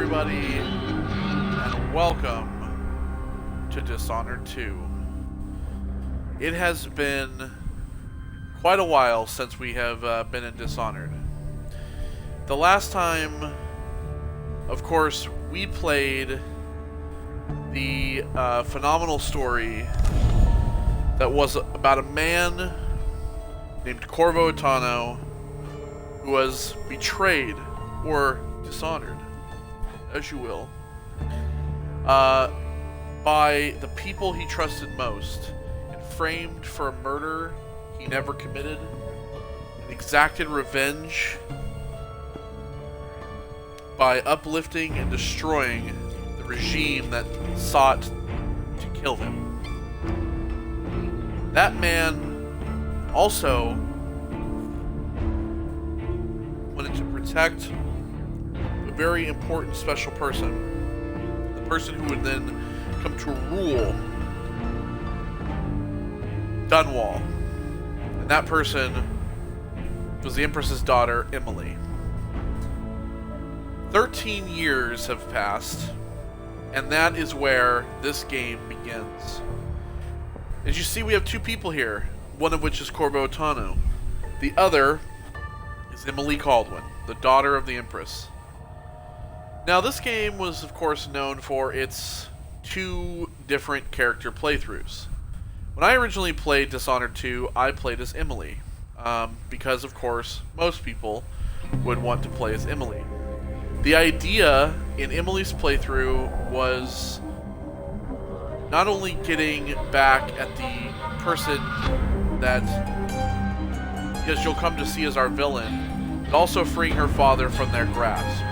everybody, and welcome to Dishonored 2. It has been quite a while since we have been in Dishonored. The last time, of course, we played the phenomenal story that was about a man named Corvo Attano who was betrayed, or dishonored, as you will, by the people he trusted most, and framed for a murder he never committed, and exacted revenge by uplifting and destroying the regime that sought to kill him. That man also wanted to protect a very important special person, the person who would then come to rule Dunwall, and that person was the Empress's daughter, Emily. 13 years have passed, and that is where this game begins. As you see, we have two people here, one of which is Corvo Attano. The other is Emily Caldwin, the daughter of the Empress. Now, this game was, of course, known for its two different character playthroughs. When I originally played Dishonored 2, I played as Emily, because, of course, most people would want to play as Emily. The idea in Emily's playthrough was not only getting back at the person that, as you'll come to see as our villain, but also freeing her father from their grasp.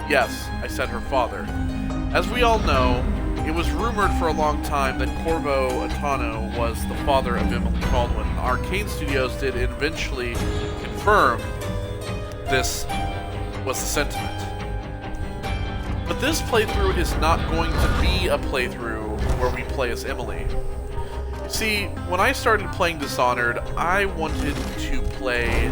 Yes, I said her father. As we all know, it was rumored for a long time that Corvo Attano was the father of Emily Caldwin. Arcane Studios did eventually confirm this was the sentiment. But this playthrough is not going to be a playthrough where we play as Emily. You see, when I started playing Dishonored, I wanted to play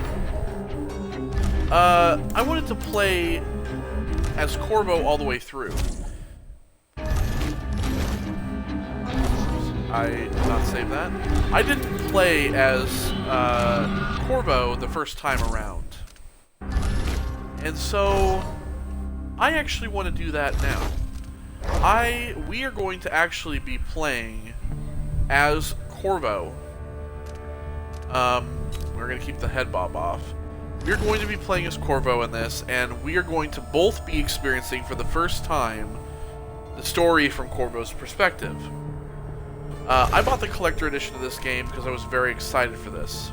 as Corvo all the way through. I did not save that. I didn't play as Corvo the first time around. And so I actually want to do that now. We are going to actually be playing as Corvo. We're going to keep the head bob off. We're going to be playing as Corvo in this, and we are going to both be experiencing for the first time the story from Corvo's perspective. I bought the collector edition of this game because I was very excited for this.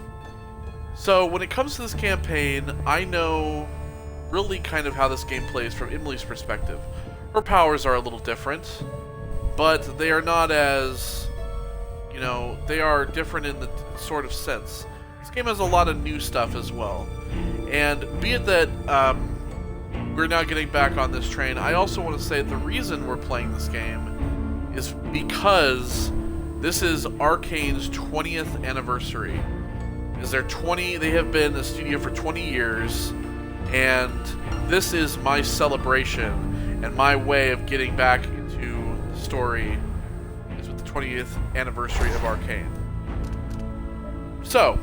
So when it comes to this campaign, I know really kind of how this game plays from Emily's perspective. Her powers are a little different, but they are not as, they are different in the sort of sense. This game has a lot of new stuff as well. And be it that we're now getting back on this train, I also want to say that the reason we're playing this game is because this is Arcane's 20th anniversary. They have been a studio for 20 years, and this is my celebration and my way of getting back into the story is with the 20th anniversary of Arcane. So,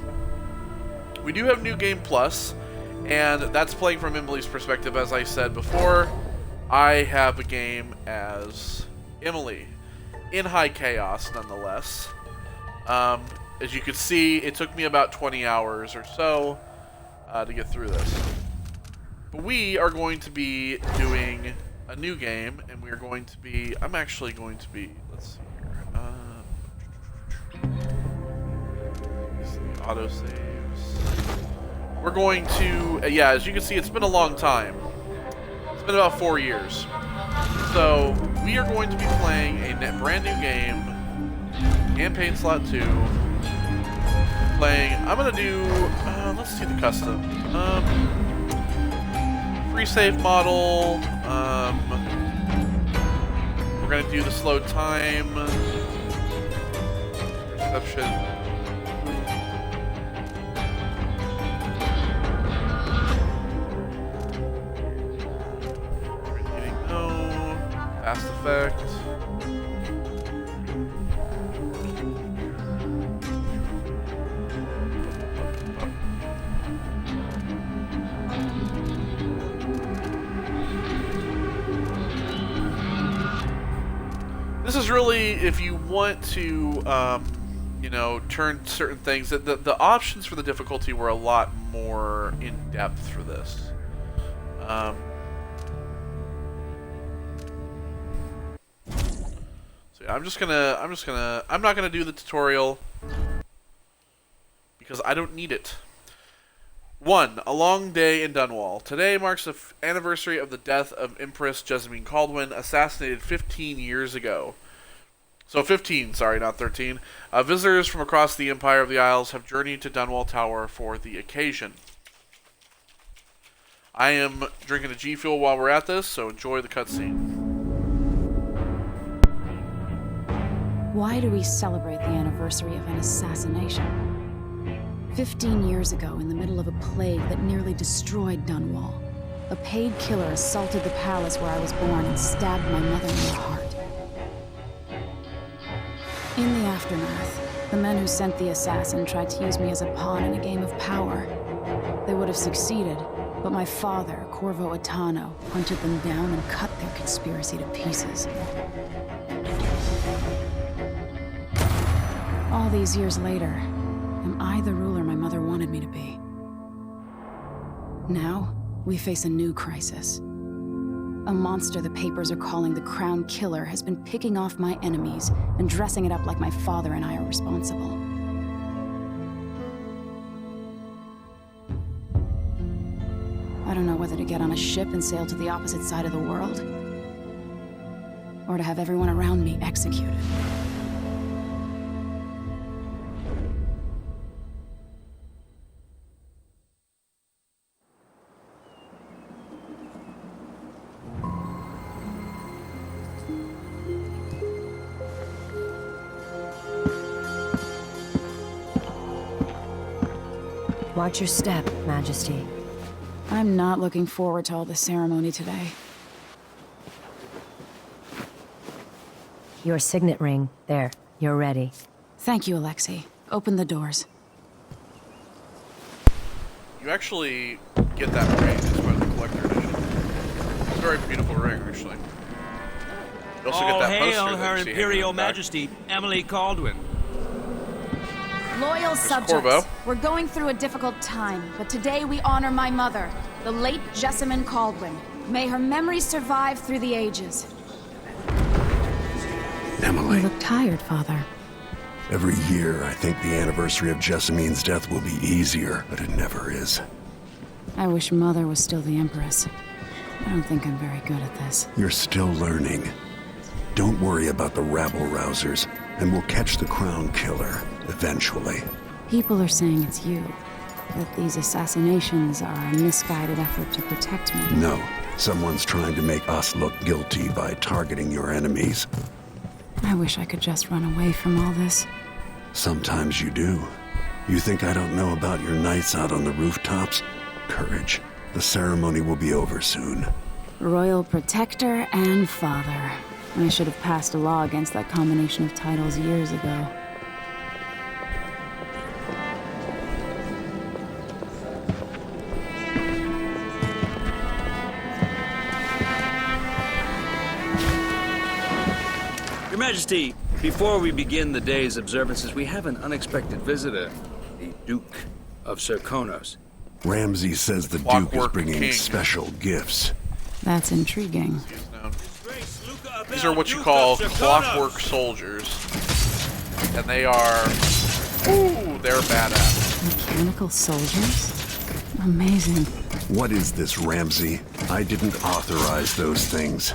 we do have New Game Plus, and that's playing from Emily's perspective. As I said before, I have a game as Emily, in high chaos nonetheless. As you can see, it took me about 20 hours or so to get through this. But we are going to be doing a new game, and we are going to be, let's see here, autosaves. We're going to, as you can see, it's been a long time. It's been about 4 years. So, we are going to be playing a brand new game, Campaign Slot 2. I'm going to do, let's see the custom. Free save model. We're going to do the slow time. Perception. suspect. This is really, if you want to, you know, turn certain things, the options for the difficulty were a lot more in depth for this. So yeah, I'm not gonna do the tutorial because I don't need it. 1. A long day in Dunwall. Today marks the anniversary of the death of Empress Jessamine Caldwin, assassinated 15 years ago. So 15, sorry, not 13. Visitors from across the Empire of the Isles have journeyed to Dunwall Tower for the occasion. I am drinking a G Fuel while we're at this, so enjoy the cutscene. Why do we celebrate the anniversary of an assassination? 15 years ago, in the middle of a plague that nearly destroyed Dunwall, a paid killer assaulted the palace where I was born and stabbed my mother in the heart. In the aftermath, the men who sent the assassin tried to use me as a pawn in a game of power. They would have succeeded, but my father, Corvo Attano, hunted them down and cut their conspiracy to pieces. All these years later, am I the ruler my mother wanted me to be? Now, we face a new crisis. A monster the papers are calling the Crown Killer has been picking off my enemies and dressing it up like my father and I are responsible. I don't know whether to get on a ship and sail to the opposite side of the world, or to have everyone around me executed. Watch your step, Majesty. I'm not looking forward to all the ceremony today. Your signet ring. There, you're ready. Thank you, Alexei. Open the doors. You actually get that ring as part of the collector edition. It's a very beautiful ring, actually. You also get that poster hail that Her you see Imperial hanging in the back. Majesty, Emily Caldwin. Loyal subjects, Corvo. we're going through a difficult time, but today we honor my mother, the late Jessamine Caldwin. May her memory survive through the ages. Emily, You look tired, Father. every year I think the anniversary of Jessamine's death will be easier, but it never is. I wish Mother was still the Empress. I don't think I'm very good at this. You're still learning. Don't worry about the rabble-rousers, and we'll catch the Crown Killer, eventually. People are saying it's you, that these assassinations are a misguided effort to protect me. No, someone's trying to make us look guilty by targeting your enemies. I wish I could just run away from all this. Sometimes you do. You think I don't know about your nights out on the rooftops? Courage. The ceremony will be over soon. Royal Protector and Father. I should have passed a law against that combination of titles years ago. Your Majesty, before we begin the day's observances, we have an unexpected visitor, the Duke of Serkonos. Ramsay says the Duke is Clockwork bringing King. special gifts. That's intriguing. These are what you call clockwork soldiers. And they are... Ooh, they're badass. Mechanical soldiers? Amazing. What is this, Ramsay? I didn't authorize those things.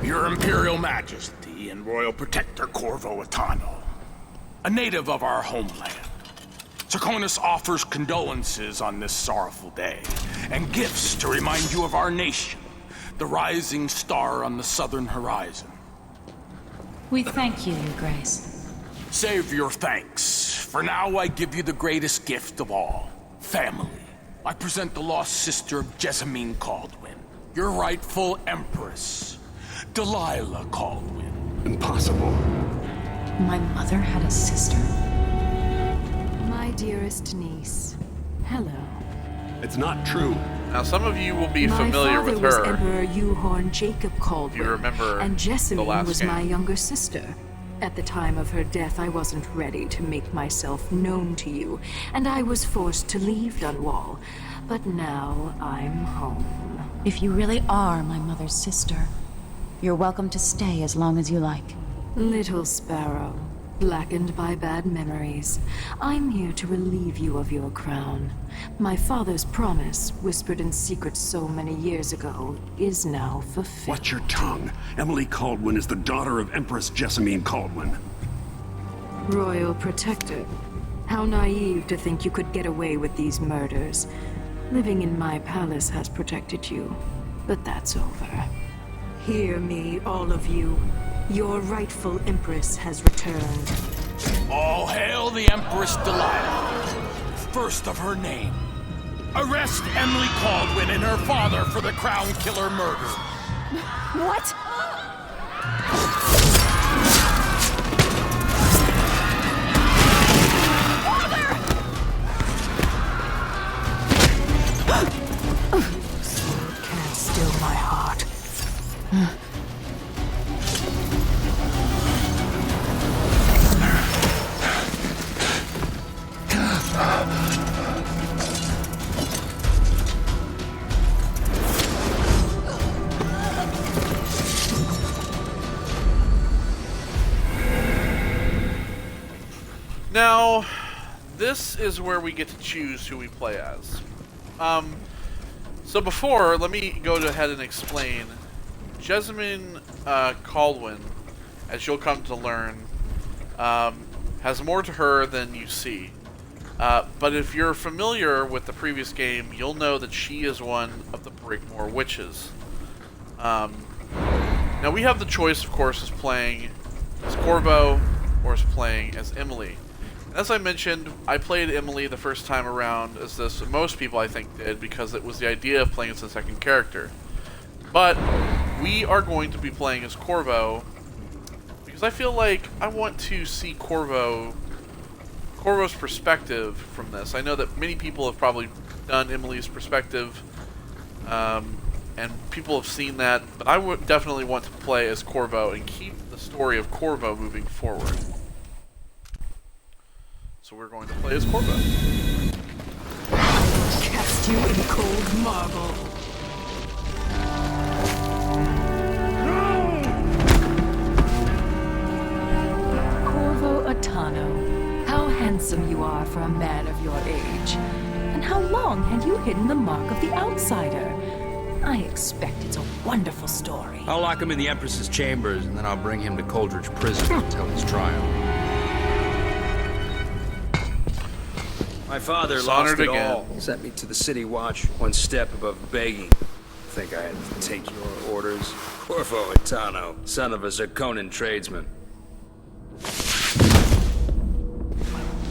Your Imperial Majesty and Royal Protector Corvo Attano, a native of our homeland. Serkonos offers condolences on this sorrowful day, and gifts to remind you of our nation, the rising star on the southern horizon. We thank you, Your Grace. Save your thanks. For now, I give you the greatest gift of all, family. I present the lost sister of Jessamine Caldwin, Your rightful empress, Delilah Caldwin. Impossible. My mother had a sister? My dearest niece. Hello. It's not true. Now, some of you will be My familiar father with was her. Emperor Euhorn Jacob Caldwin. You remember and the Jessamine last was game. my younger sister. At the time of her death, I wasn't ready to make myself known to you, and I was forced to leave Dunwall. But now I'm home. If you really are my mother's sister, you're welcome to stay as long as you like. Little sparrow, blackened by bad memories, I'm here to relieve you of your crown. My father's promise, whispered in secret so many years ago, is now fulfilled. Watch your tongue. Emily Caldwin is the daughter of Empress Jessamine Caldwin. Royal Protector. How naive to think you could get away with these murders. Living in my palace has protected you, but that's over. Hear me, all of you. Your rightful Empress has returned. All hail the Empress Delilah, first of her name. Arrest Emily Caldwin and her father for the Crown Killer murder. What? Can't still my heart. Now, this is where we get to choose who we play as. So before, let me go ahead and explain. Jessamine Caldwin, as you'll come to learn, has more to her than you see. But if you're familiar with the previous game, you'll know that she is one of the Brigmore witches. Now we have the choice, of course, as playing as Corvo or as playing as Emily. As I mentioned, I played Emily the first time around as this. Most people, I think, did because it was the idea of playing as a second character. But we are going to be playing as Corvo because I feel like I want to see Corvo's perspective from this. I know that many people have probably done Emily's perspective, and people have seen that, but I would definitely want to play as Corvo and keep the story of Corvo moving forward. So we're going to play as Corvo. Cast you in cold marble. Corvo Atano, how handsome you are for a man of your age. And how long had you hidden the mark of the outsider? I expect it's a wonderful story. I'll lock him in the Empress's chambers, and then I'll bring him to Coldridge Prison to tell his trial. My father lost Dishonored it again. all. Sent me to the City Watch, one step above begging. Think I had to take your orders? Corvo Atano, son of a Zirconan tradesman.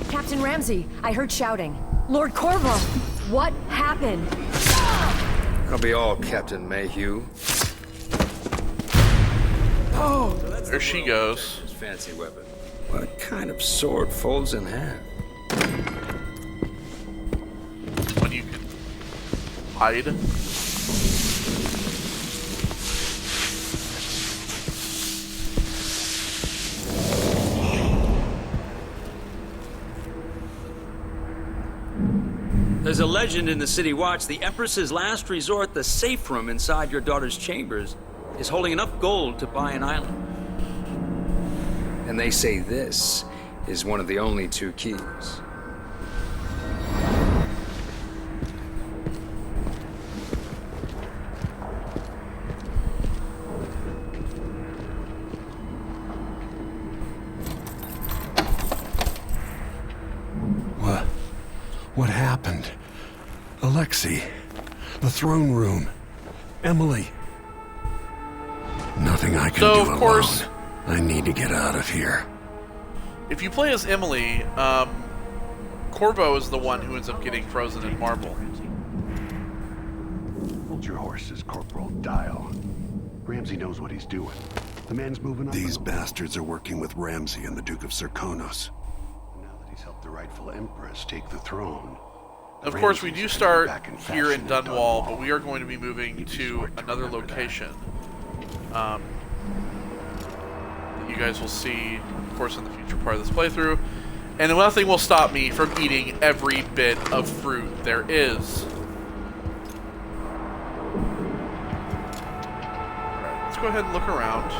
Captain Ramsey, I heard shouting. Lord Corvo, what happened? That'll be all, Captain Mayhew. Oh, There she goes. His fancy weapon. What kind of sword folds in half? When you can hide. There's a legend in the City Watch. The Empress's last resort, the safe room inside your daughter's chambers, is holding enough gold to buy an island. And they say this is one of the only two keys. What happened? Alexei, the throne room, Emily. Nothing I can So, do of course- alone. I need to get out of here. If you play as Emily, Corvo is the one who ends up getting frozen in marble. Hold your horses, Corporal Dial. Ramsey knows what he's doing. The man's moving up. These bastards are working with Ramsey and the Duke of Serkonos. Now that he's helped the rightful Empress take the throne. Of course, we do start here in Dunwall, but we are going to be moving to another location. That you guys will see, of course, in the future part of this playthrough. And nothing will stop me from eating every bit of fruit there is. Alright, let's go ahead and look around.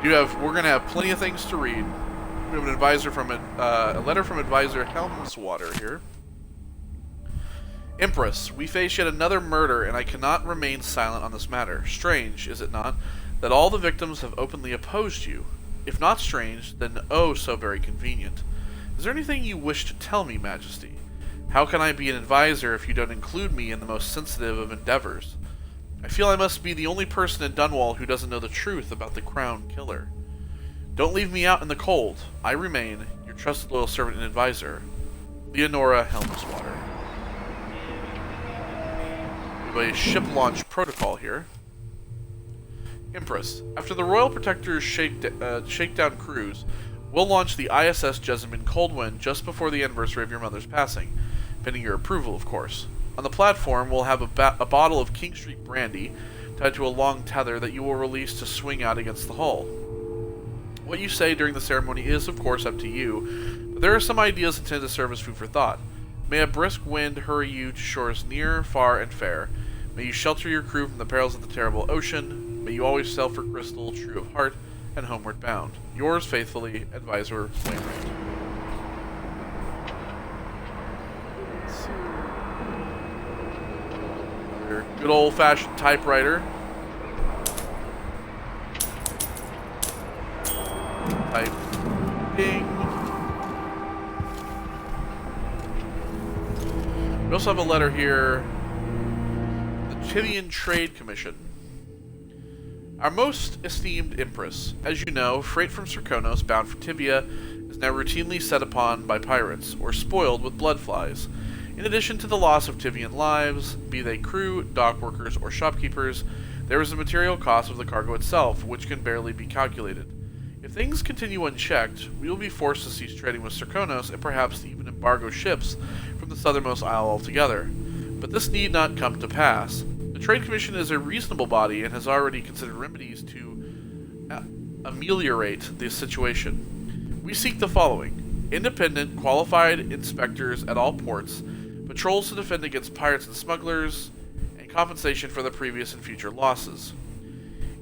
We're going to have plenty of things to read. We have an advisor from a letter from Advisor Helmswater here. Empress, we face yet another murder, and I cannot remain silent on this matter. Strange, is it not, that all the victims have openly opposed you? If not strange, then oh so very convenient. Is there anything you wish to tell me, Majesty? How can I be an advisor if you don't include me in the most sensitive of endeavors? I feel I must be the only person in Dunwall who doesn't know the truth about the Crown Killer. Don't leave me out in the cold. I remain your trusted loyal servant and advisor, Leonora Helmswater. We have a ship launch protocol here. Empress, after the Royal Protector's shakedown cruise, we'll launch the ISS Jessamine Coldwind just before the anniversary of your mother's passing, pending your approval, of course. On the platform, we'll have a bottle of King Street brandy tied to a long tether that you will release to swing out against the hull. What you say during the ceremony is, of course, up to you, but there are some ideas intended to serve as food for thought. May a brisk wind hurry you to shores near, far, and fair. May you shelter your crew from the perils of the terrible ocean. May you always sail for Crystal, true of heart, and homeward bound. Yours faithfully, Advisor Wainwright. Your good old-fashioned typewriter. Typing. We also have a letter here. The Tivian Trade Commission. Our most esteemed Empress, as you know, freight from Serkonos bound for Tibia is now routinely set upon by pirates, or spoiled with bloodflies. In addition to the loss of Tivian lives, be they crew, dock workers, or shopkeepers, there is the material cost of the cargo itself, which can barely be calculated. If things continue unchecked, we will be forced to cease trading with Serkonos and perhaps even embargo ships from the southernmost isle altogether. But this need not come to pass. The Trade Commission is a reasonable body and has already considered remedies to ameliorate the situation. We seek the following: independent, qualified inspectors at all ports, patrols to defend against pirates and smugglers, and compensation for the previous and future losses.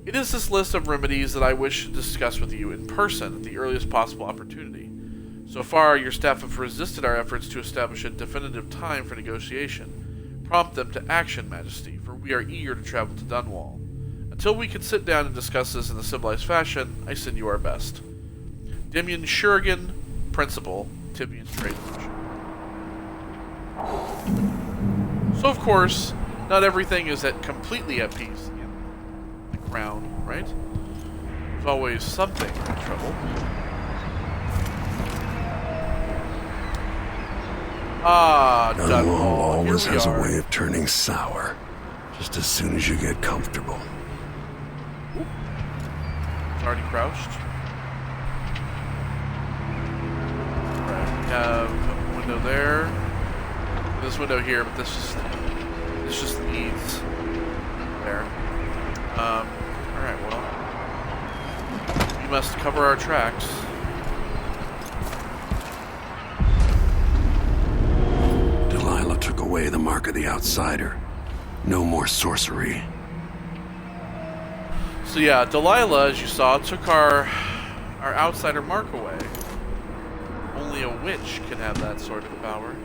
It is this list of remedies that I wish to discuss with you in person at the earliest possible opportunity. So far, your staff have resisted our efforts to establish a definitive time for negotiation. Prompt them to action, Majesty, for we are eager to travel to Dunwall. Until we can sit down and discuss this in a civilized fashion, I send you our best. Demian Shurigan, Principal, Tibian Trade Commission. So, of course, not everything is completely at peace in the Crown, right? There's always something in trouble. Ah, Dunwall always has a way of turning sour, just as soon as you get comfortable. It's already crouched. Right, we have a window there. This window here, but this just leads there. Alright, well. We must cover our tracks. Delilah took away the mark of the outsider. No more sorcery. So yeah, Delilah, as you saw, took our outsider mark away. Only a witch can have that sort of power.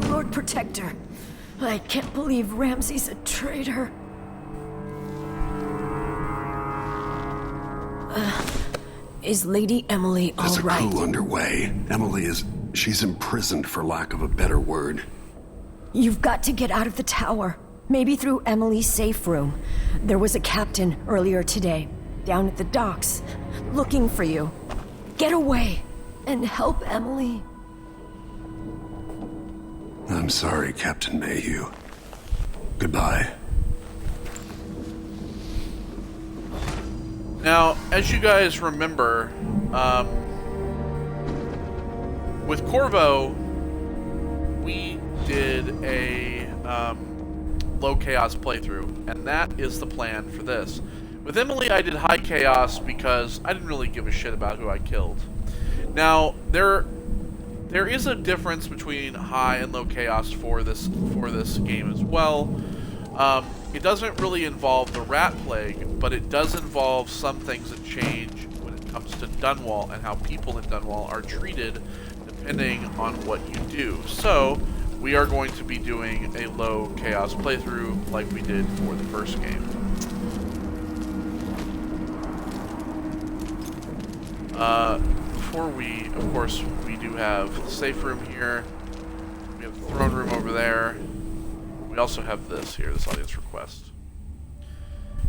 Lord Protector, I can't believe Ramsey's a traitor. Is Lady Emily all There's a right? coup underway. She's imprisoned for lack of a better word. You've got to get out of the tower. Maybe through Emily's safe room. There was a captain earlier today, down at the docks, looking for you. Get away and help Emily. I'm sorry, Captain Mayhew. Goodbye. Now, as you guys remember, with Corvo, we did a low chaos playthrough, and that is the plan for this. With Emily, I did high chaos because I didn't really give a shit about who I killed. Now, there is a difference between high and low chaos for this game as well. It doesn't really involve the rat plague, but it does involve some things that change when it comes to Dunwall and how people in Dunwall are treated depending on what you do. So, we are going to be doing a low chaos playthrough like we did for the first game. Before we, of course, we do have the safe room here. We have the throne room over there. We also have this here, this audience request.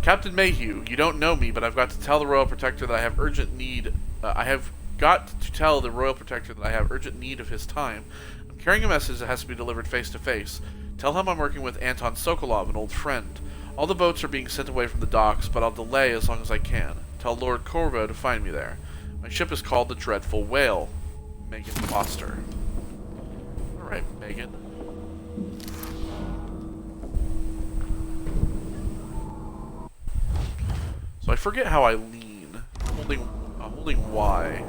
Captain Mayhew, you don't know me, but I've got to tell the Royal Protector that I have urgent need. I have got to tell the Royal Protector that I have urgent need of his time. I'm carrying a message that has to be delivered face to face. Tell him I'm working with Anton Sokolov, an old friend. All the boats are being sent away from the docks, but I'll delay as long as I can. Tell Lord Corvo to find me there. My ship is called the Dreadful Whale. Megan Foster. Alright, Megan. So I forget how I lean. I'm holding Y.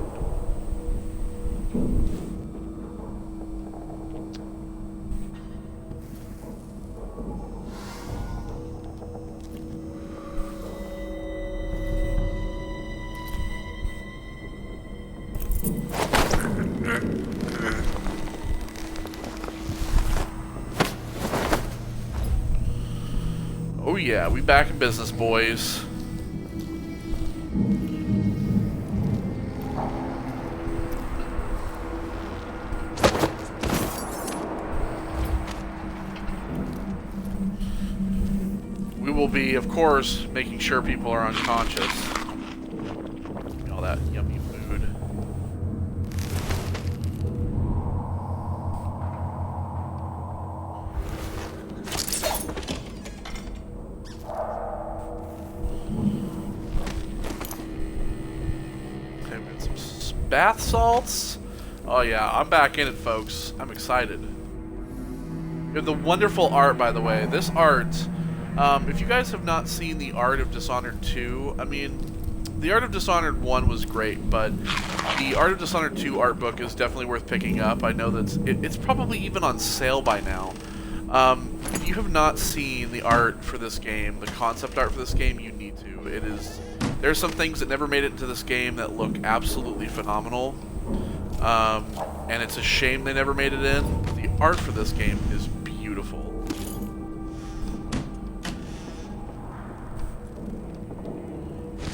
Oh yeah, we back in business, boys. We will be, of course, making sure people are unconscious. All that yummy food. Okay, we got some bath salts. Oh yeah, I'm back in it, folks. I'm excited. We have the wonderful art, by the way. This art... if you guys have not seen the art of Dishonored 2, I mean, the art of Dishonored 1 was great, but the art of Dishonored 2 art book is definitely worth picking up. I know that it's probably even on sale by now. If you have not seen the art for this game, the concept art for this game, you need to. It is... There's some things that never made it into this game that look absolutely phenomenal. And it's a shame they never made it in. The art for this game is beautiful.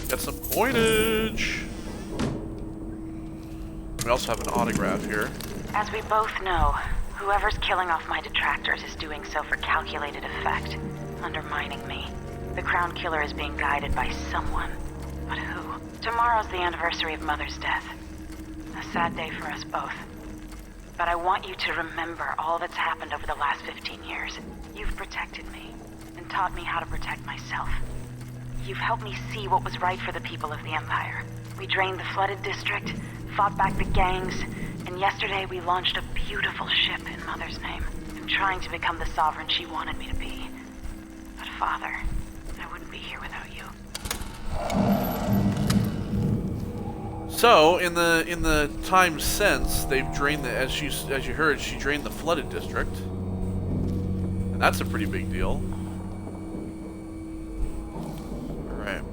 Got some coinage. We also have an autograph here. As we both know, whoever's killing off my detractors is doing so for calculated effect, undermining me. The Crown Killer is being guided by someone. But who? Tomorrow's the anniversary of Mother's death. A sad day for us both. But I want you to remember all that's happened over the last 15 years. You've protected me, and taught me how to protect myself. You've helped me see what was right for the people of the Empire. We drained the flooded district, fought back the gangs, and yesterday we launched a beautiful ship in Mother's name. I'm trying to become the sovereign she wanted me to be. But Father, I wouldn't be here without you. So, in the time since, they've drained the, as you heard, she drained the flooded district. And that's a pretty big deal. Alright.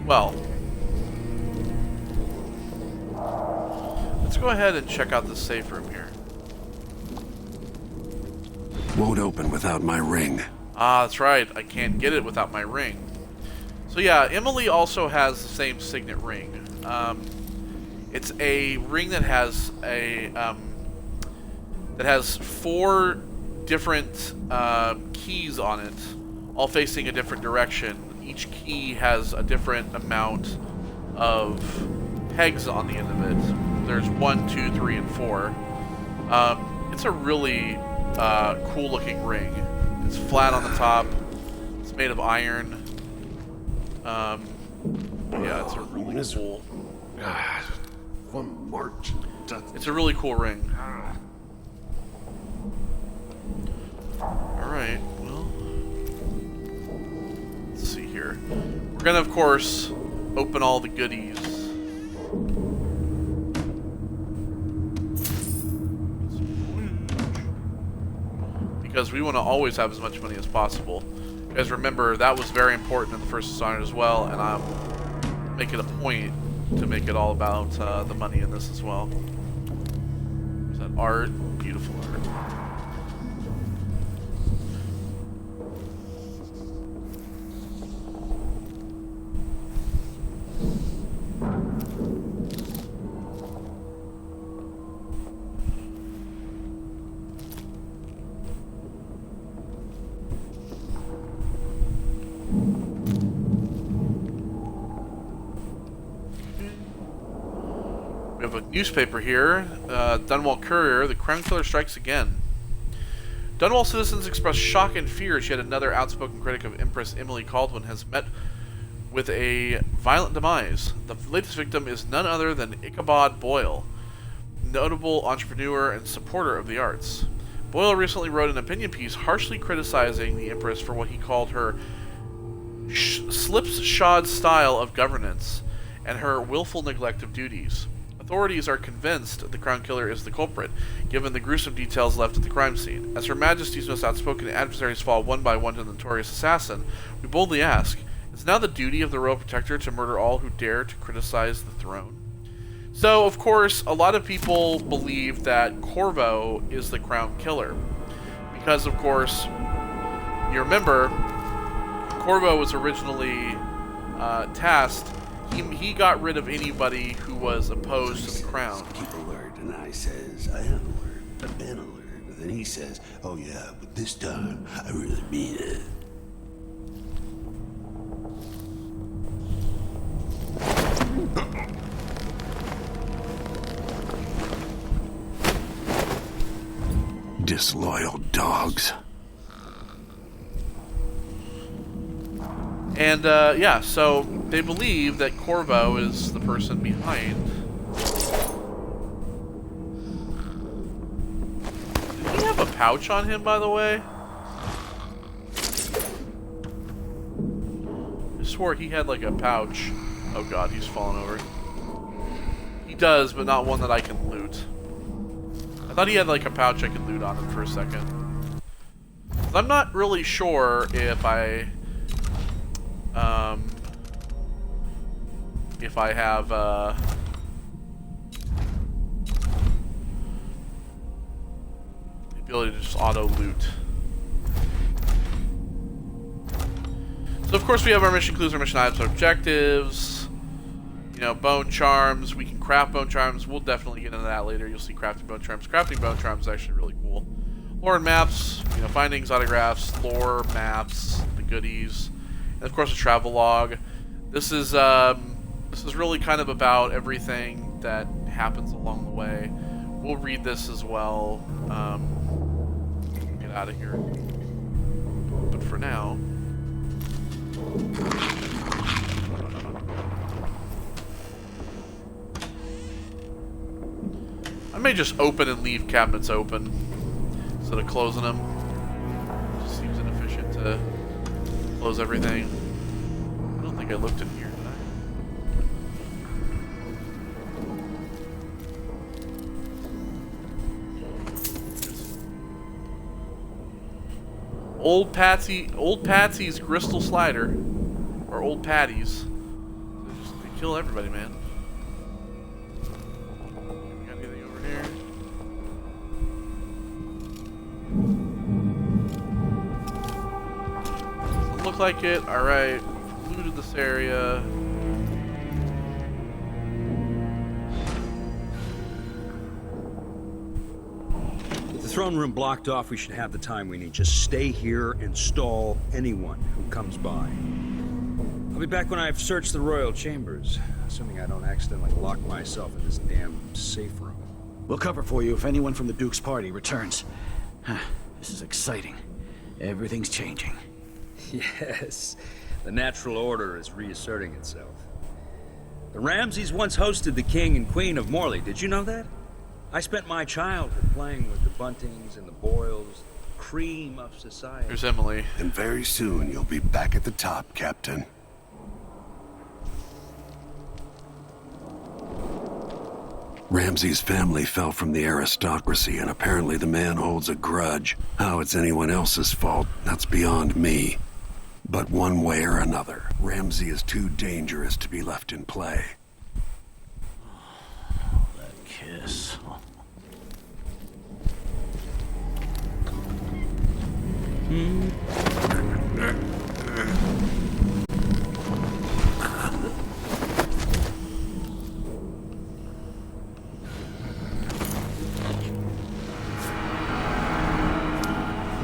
Well. Let's go ahead and check out the safe room here. Won't open without my ring. Ah, that's right. I can't get it without my ring. So yeah, Emily also has the same signet ring. It's a ring that has a that has 4 different keys on it, all facing a different direction. Each key has a different amount of pegs on the end of it. There's 1, 2, 3, and 4. It's a really cool looking ring. It's flat on the top. It's made of iron. Yeah, it's a really cool. God, one march. It's a really cool ring. Alright, well, let's see here. We're gonna, of course, open all the goodies. Because we want to always have as much money as possible. You guys remember, that was very important in the first Dishonored as well, and I'm making a point to make it all about the money in this as well. There's that art, beautiful art. We have a newspaper here. Dunwall Courier, the Crown Killer strikes again. Dunwall citizens express shock and fear as yet another outspoken critic of Empress Emily Caldwin has met with a violent demise. The latest victim is none other than Ichabod Boyle, notable entrepreneur and supporter of the arts. Boyle recently wrote an opinion piece harshly criticizing the Empress for what he called her slipshod style of governance and her willful neglect of duties. Authorities are convinced the Crown Killer is the culprit, given the gruesome details left at the crime scene. As Her Majesty's most outspoken adversaries fall one by one to the notorious assassin, we boldly ask, is it now the duty of the Royal Protector to murder all who dare to criticize the throne? So, of course, a lot of people believe that Corvo is the Crown Killer. Because, of course, you remember, Corvo was originally tasked. He got rid of anybody who was opposed to the crown. Keep alert, and I says, I am alert. I've been alert. And then he says, oh yeah, but this time, I really mean it. Disloyal dogs. And, yeah, so they believe that Corvo is the person behind. Did he have a pouch on him, by the way? I swore he had, like, a pouch. Oh god, he's falling over. He does, but not one that I can loot. I thought he had, like, a pouch I could loot on him for a second. I'm not really sure if I have the ability to just auto loot. So of course we have our mission clues, our mission items, our objectives. You know, bone charms. We can craft bone charms. We'll definitely get into that later. You'll see crafting bone charms. Crafting bone charms is actually really cool. Lore and maps. You know, findings, autographs, lore, maps, the goodies. And of course a travel log. This is really kind of about everything that happens along the way. We'll read this as well. Get out of here. But for now, I may just open and leave cabinets open instead of closing them. It just seems inefficient to close everything. I don't think I looked in here, did I? Old Patsy's Crystal Slider, or Old Patty's. They kill everybody, man. Got anything over here? Doesn't look like it. All right, looted this area. With the throne room blocked off, we should have the time we need. Just stay here and stall anyone who comes by. I'll be back when I've searched the royal chambers, assuming I don't accidentally lock myself in this damn safe room. We'll cover for you if anyone from the Duke's party returns. This is exciting. Everything's changing. Yes, the natural order is reasserting itself. The Ramseys once hosted the king and queen of Morley. Did you know that? I spent my childhood playing with the Buntings and the Boyles, cream of society. There's Emily. And very soon you'll be back at the top, Captain. Ramsey's family fell from the aristocracy, and apparently the man holds a grudge. How it's anyone else's fault, that's beyond me. But one way or another, Ramsey is too dangerous to be left in play. That kiss.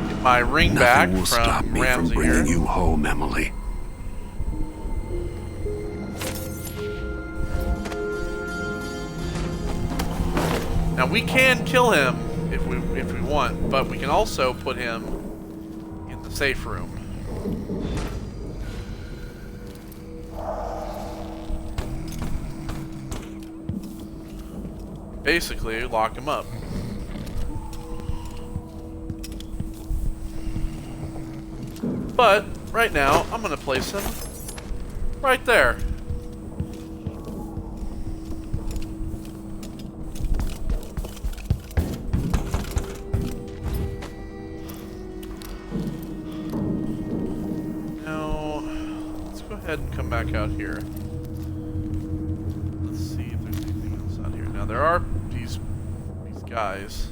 Get my ring back Nothing will stop from me from Ramsey bringing here. you home, Emily. Now we can kill him if we want, but we can also put him in the safe room. Basically, lock him up. But right now, I'm gonna place him right there. Now, let's go ahead and come back out here. Let's see if there's anything else out here. Now there are these guys.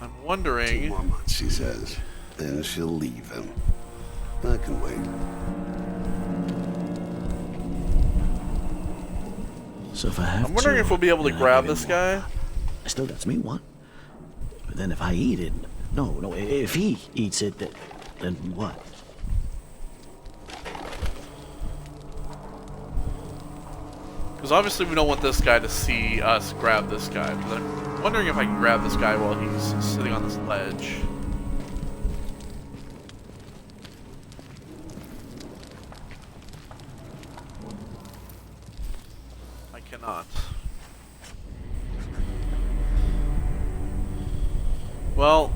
I'm wondering. 2 more months, she says. Then she'll leave him. I can wait. So if I have I'm wondering to, if we'll be able to then I grab give this him guy. one. I still got me one. But then if I eat it, no, if he eats it, then what? Because obviously we don't want this guy to see us grab this guy. But I'm wondering if I can grab this guy while he's sitting on this ledge. I cannot. Well,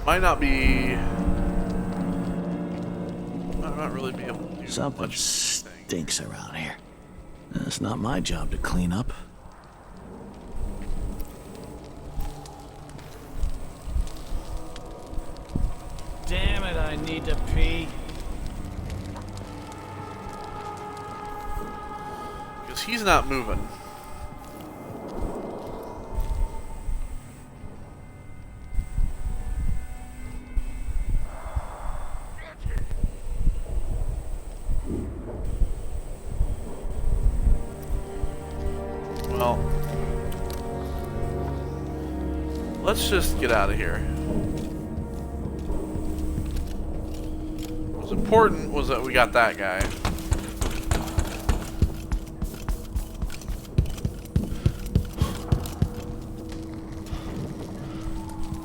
might not be. Might not really be able to do Something much. stinks around here. It's not my job to clean up. Damn it, I need to pee. Because he's not moving. Well, let's just get out of here. What's important was that we got that guy.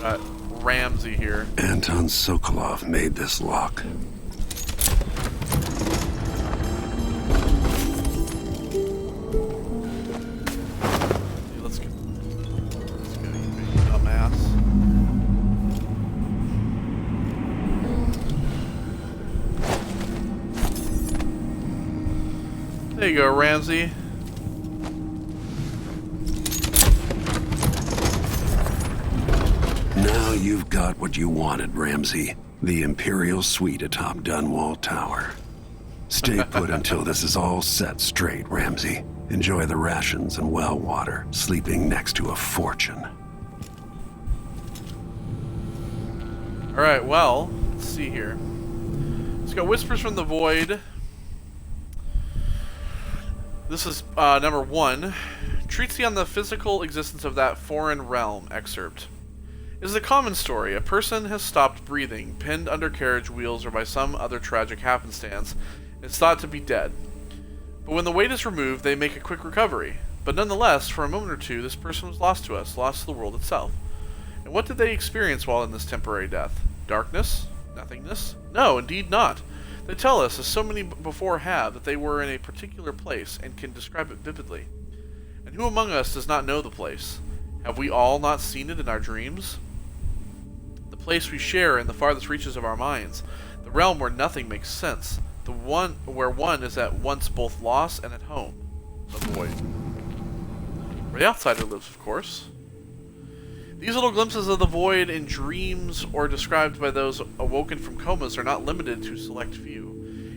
Got Ramsey here. Anton Sokolov made this lock. Let's go, you big dumbass. There you go, Ramsey. Now you've got what you wanted, Ramsey. The Imperial Suite atop Dunwall Tower. Stay put until this is all set straight, Ramsey. Enjoy the rations and well water, sleeping next to a fortune. Alright, well, let's see here. Let's go Whispers from the Void. This is number 1. Treats thee on the physical existence of that foreign realm. Excerpt. It is a common story. A person has stopped breathing, pinned under carriage wheels or by some other tragic happenstance, and is thought to be dead. But when the weight is removed, they make a quick recovery. But nonetheless, for a moment or two, this person was lost to us, lost to the world itself. And what did they experience while in this temporary death? Darkness? Nothingness? No, indeed not. They tell us, as so many before have, that they were in a particular place and can describe it vividly. And who among us does not know the place? Have we all not seen it in our dreams? The place we share in the farthest reaches of our minds, the realm where nothing makes sense, the one where one is at once both lost and at home, the void. Where the outsider lives, of course. These little glimpses of the void in dreams or described by those awoken from comas are not limited to select few.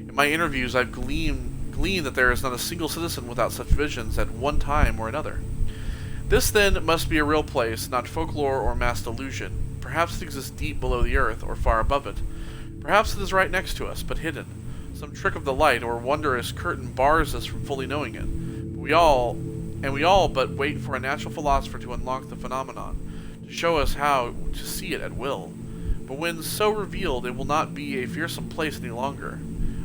In my interviews, I've gleaned that there is not a single citizen without such visions at one time or another. This, then, must be a real place, not folklore or mass delusion. Perhaps it exists deep below the earth, or far above it. Perhaps it is right next to us, but hidden. Some trick of the light or wondrous curtain bars us from fully knowing it. But we all but wait for a natural philosopher to unlock the phenomenon, to show us how to see it at will. But when so revealed, it will not be a fearsome place any longer.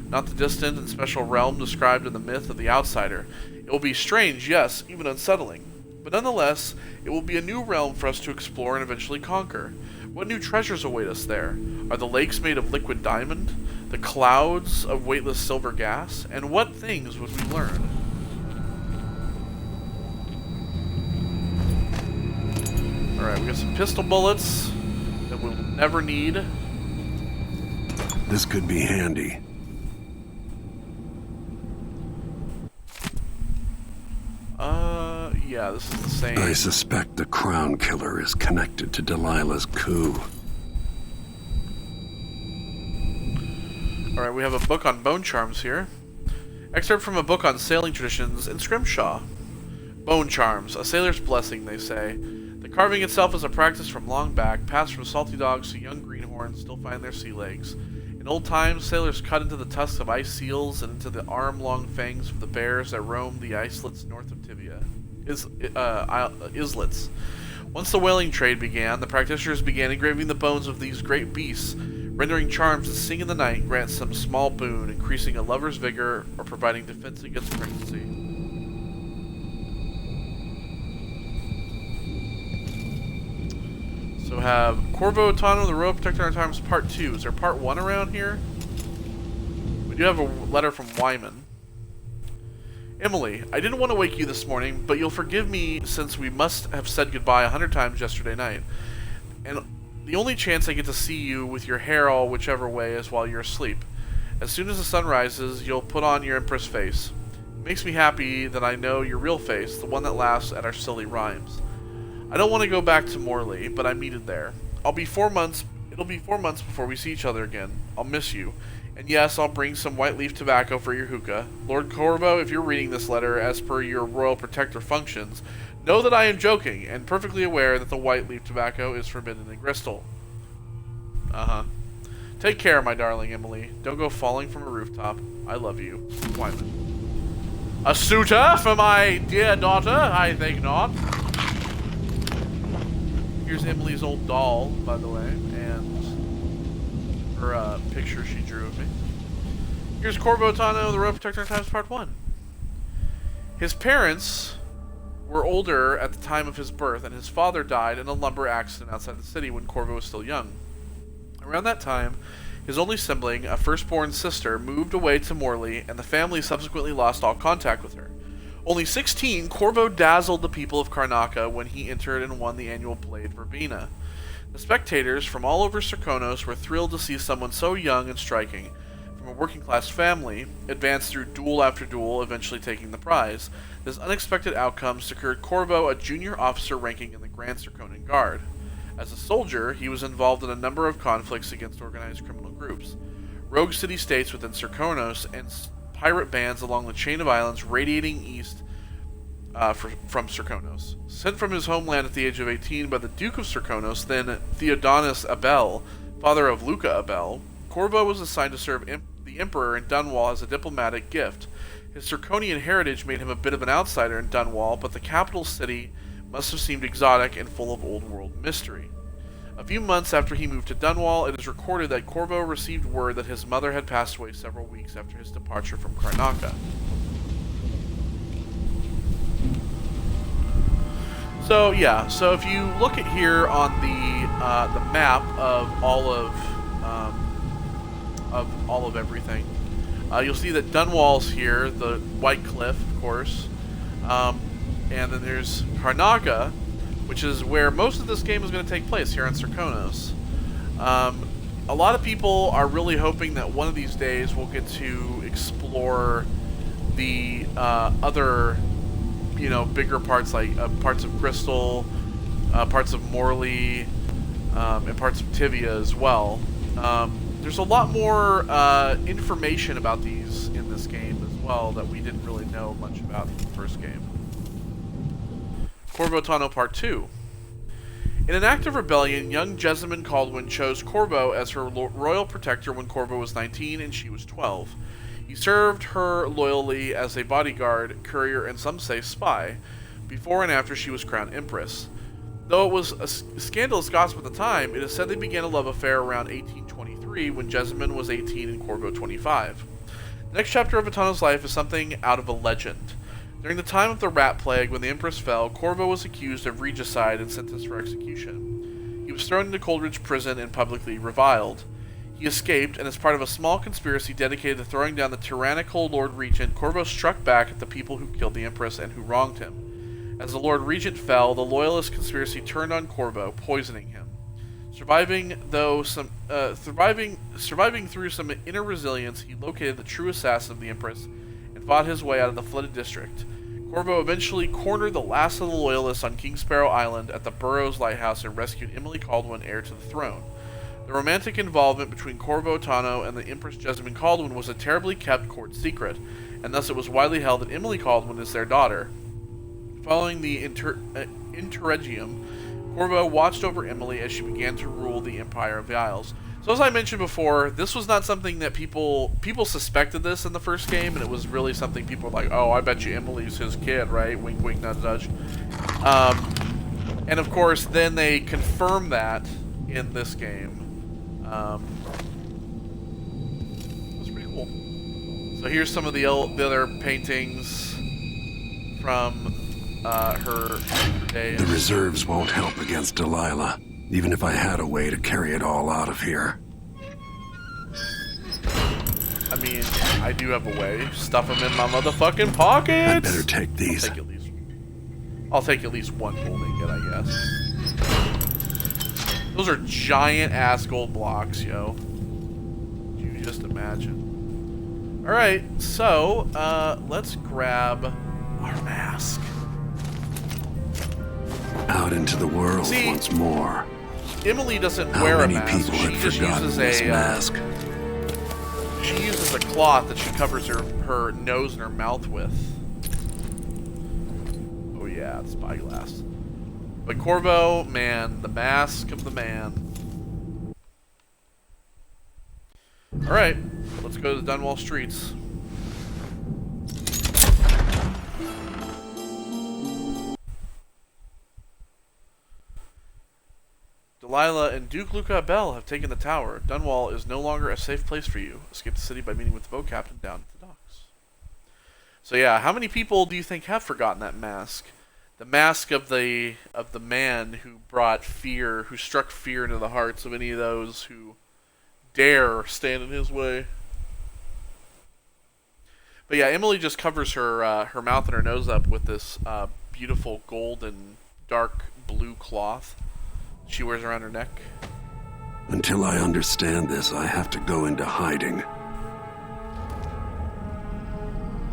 Not the distant and special realm described in the myth of the outsider. It will be strange, yes, even unsettling. But nonetheless, it will be a new realm for us to explore and eventually conquer. What new treasures await us there? Are the lakes made of liquid diamond? The clouds of weightless silver gas? And what things would we learn? Alright, we got some pistol bullets that we'll never need. This could be handy. Yeah, this is the same. I suspect the Crown Killer is connected to Delilah's coup. Alright, we have a book on bone charms here. Excerpt from a book on sailing traditions in Scrimshaw. Bone charms, a sailor's blessing, they say. The carving itself is a practice from long back, passed from salty dogs to young greenhorns still find their sea legs. In old times, sailors cut into the tusks of ice seals and into the arm-long fangs of the bears that roamed the islets north of Tibia. Islets. Once the whaling trade began, the practitioners began engraving the bones of these great beasts, rendering charms that sing in the night and grant some small boon, increasing a lover's vigor or providing defense against pregnancy. So have Corvo Otano, the Royal Protector of Times Part 2. Is there Part 1 around here? We do have a letter from Wyman. Emily, I didn't want to wake you this morning, but you'll forgive me since we must have said goodbye 100 times yesterday night. And the only chance I get to see you with your hair all whichever way is while you're asleep. As soon as the sun rises, you'll put on your Empress face. It makes me happy that I know your real face, the one that laughs at our silly rhymes. I don't want to go back to Morley, but I'm needed there. It'll be 4 months before we see each other again. I'll miss you. And yes, I'll bring some white leaf tobacco for your hookah. Lord Corvo, if you're reading this letter as per your royal protector functions, know that I am joking, and perfectly aware that the white leaf tobacco is forbidden in Bristol. Take care, my darling Emily. Don't go falling from a rooftop. I love you. Wyman. A suitor for my dear daughter? I think not. Here's Emily's old doll, by the way, and her picture she drew of me. Here's Corvo Otano, the Royal Protector of Times Part 1. His parents were older at the time of his birth, and his father died in a lumber accident outside the city when Corvo was still young. Around that time, his only sibling, a firstborn sister, moved away to Morley, and the family subsequently lost all contact with her. Only 16, Corvo dazzled the people of Karnaca when he entered and won the annual Blade Verbena. The spectators from all over Serkonos were thrilled to see someone so young and striking, from a working-class family, advance through duel after duel, eventually taking the prize. This unexpected outcome secured Corvo a junior officer ranking in the Grand Serkonan Guard. As a soldier, he was involved in a number of conflicts against organized criminal groups, rogue city-states within Serkonos, and pirate bands along the chain of islands radiating east from Serkonos. Sent from his homeland at the age of 18 by the Duke of Serkonos, then Theodonis Abel, father of Luca Abel, Corvo was assigned to serve the Emperor in Dunwall as a diplomatic gift. His Serkonian heritage made him a bit of an outsider in Dunwall, but the capital city must have seemed exotic and full of old-world mystery. A few months after he moved to Dunwall, it is recorded that Corvo received word that his mother had passed away several weeks after his departure from Karnaca. So yeah, so if you look at here on the map of all of everything, you'll see that Dunwall's here, the White Cliff, of course, and then there's Karnaca, which is where most of this game is going to take place, here on Serkonos. A lot of people are really hoping that one of these days we'll get to explore the other, you know, bigger parts, like parts of Crystal, parts of Morley, and parts of Tivia as well. There's a lot more information about these in this game as well that we didn't really know much about in the first game. Corvo Tano Part 2. In an act of rebellion, young Jessamine Caldwin chose Corvo as her royal protector when Corvo was 19 and she was 12. He served her loyally as a bodyguard, courier, and some say spy, before and after she was crowned empress. Though it was a scandalous gossip at the time, it is said they began a love affair around 1823 when Jessamine was 18 and Corvo 25. The next chapter of Atano's life is something out of a legend. During the time of the Rat Plague, when the Empress fell, Corvo was accused of regicide and sentenced for execution. He was thrown into Coldridge Prison and publicly reviled. He escaped, and as part of a small conspiracy dedicated to throwing down the tyrannical Lord Regent, Corvo struck back at the people who killed the Empress and who wronged him. As the Lord Regent fell, the Loyalist conspiracy turned on Corvo, poisoning him. Surviving through some inner resilience, he located the true assassin of the Empress and fought his way out of the flooded district. Corvo eventually cornered the last of the Loyalists on King Sparrow Island at the Burrows Lighthouse and rescued Emily Caldwin, heir to the throne. The romantic involvement between Corvo Tano and the Empress Jessamine Caldwin was a terribly kept court secret, and thus it was widely held that Emily Caldwin is their daughter. Following the interregnum, Corvo watched over Emily as she began to rule the Empire of the Isles. So as I mentioned before, this was not something that people suspected this in the first game, and it was really something people were like, oh, I bet you Emily's his kid, right? Wink, wink, nudge, nudge. And of course, then they confirm that in this game. That's pretty cool. So here's some of the other paintings from her days. The reserves won't help against Delilah, even if I had a way to carry it all out of here. I mean, I do have a way. Stuff them in my motherfucking pockets! I better take these. I'll take at least one bull naked, I guess. Those are giant-ass gold blocks, yo. You just imagine. Alright, so, let's grab our mask. Out into the world once more. Emily doesn't wear a mask. How many people had forgotten this mask? She uses a cloth that she covers her nose and her mouth with. Oh yeah, the spyglass. But Corvo, man, the mask of the man. Alright, let's go to the Dunwall streets. Delilah and Duke Luca Abel have taken the tower. Dunwall is no longer a safe place for you. Escape the city by meeting with the boat captain down at the docks. So yeah, how many people do you think have forgotten that mask? The mask of the man who brought fear, who struck fear into the hearts of any of those who dare stand in his way. But yeah, Emily just covers her her mouth and her nose up with this beautiful gold and dark blue cloth she wears around her neck. Until I understand this, I have to go into hiding.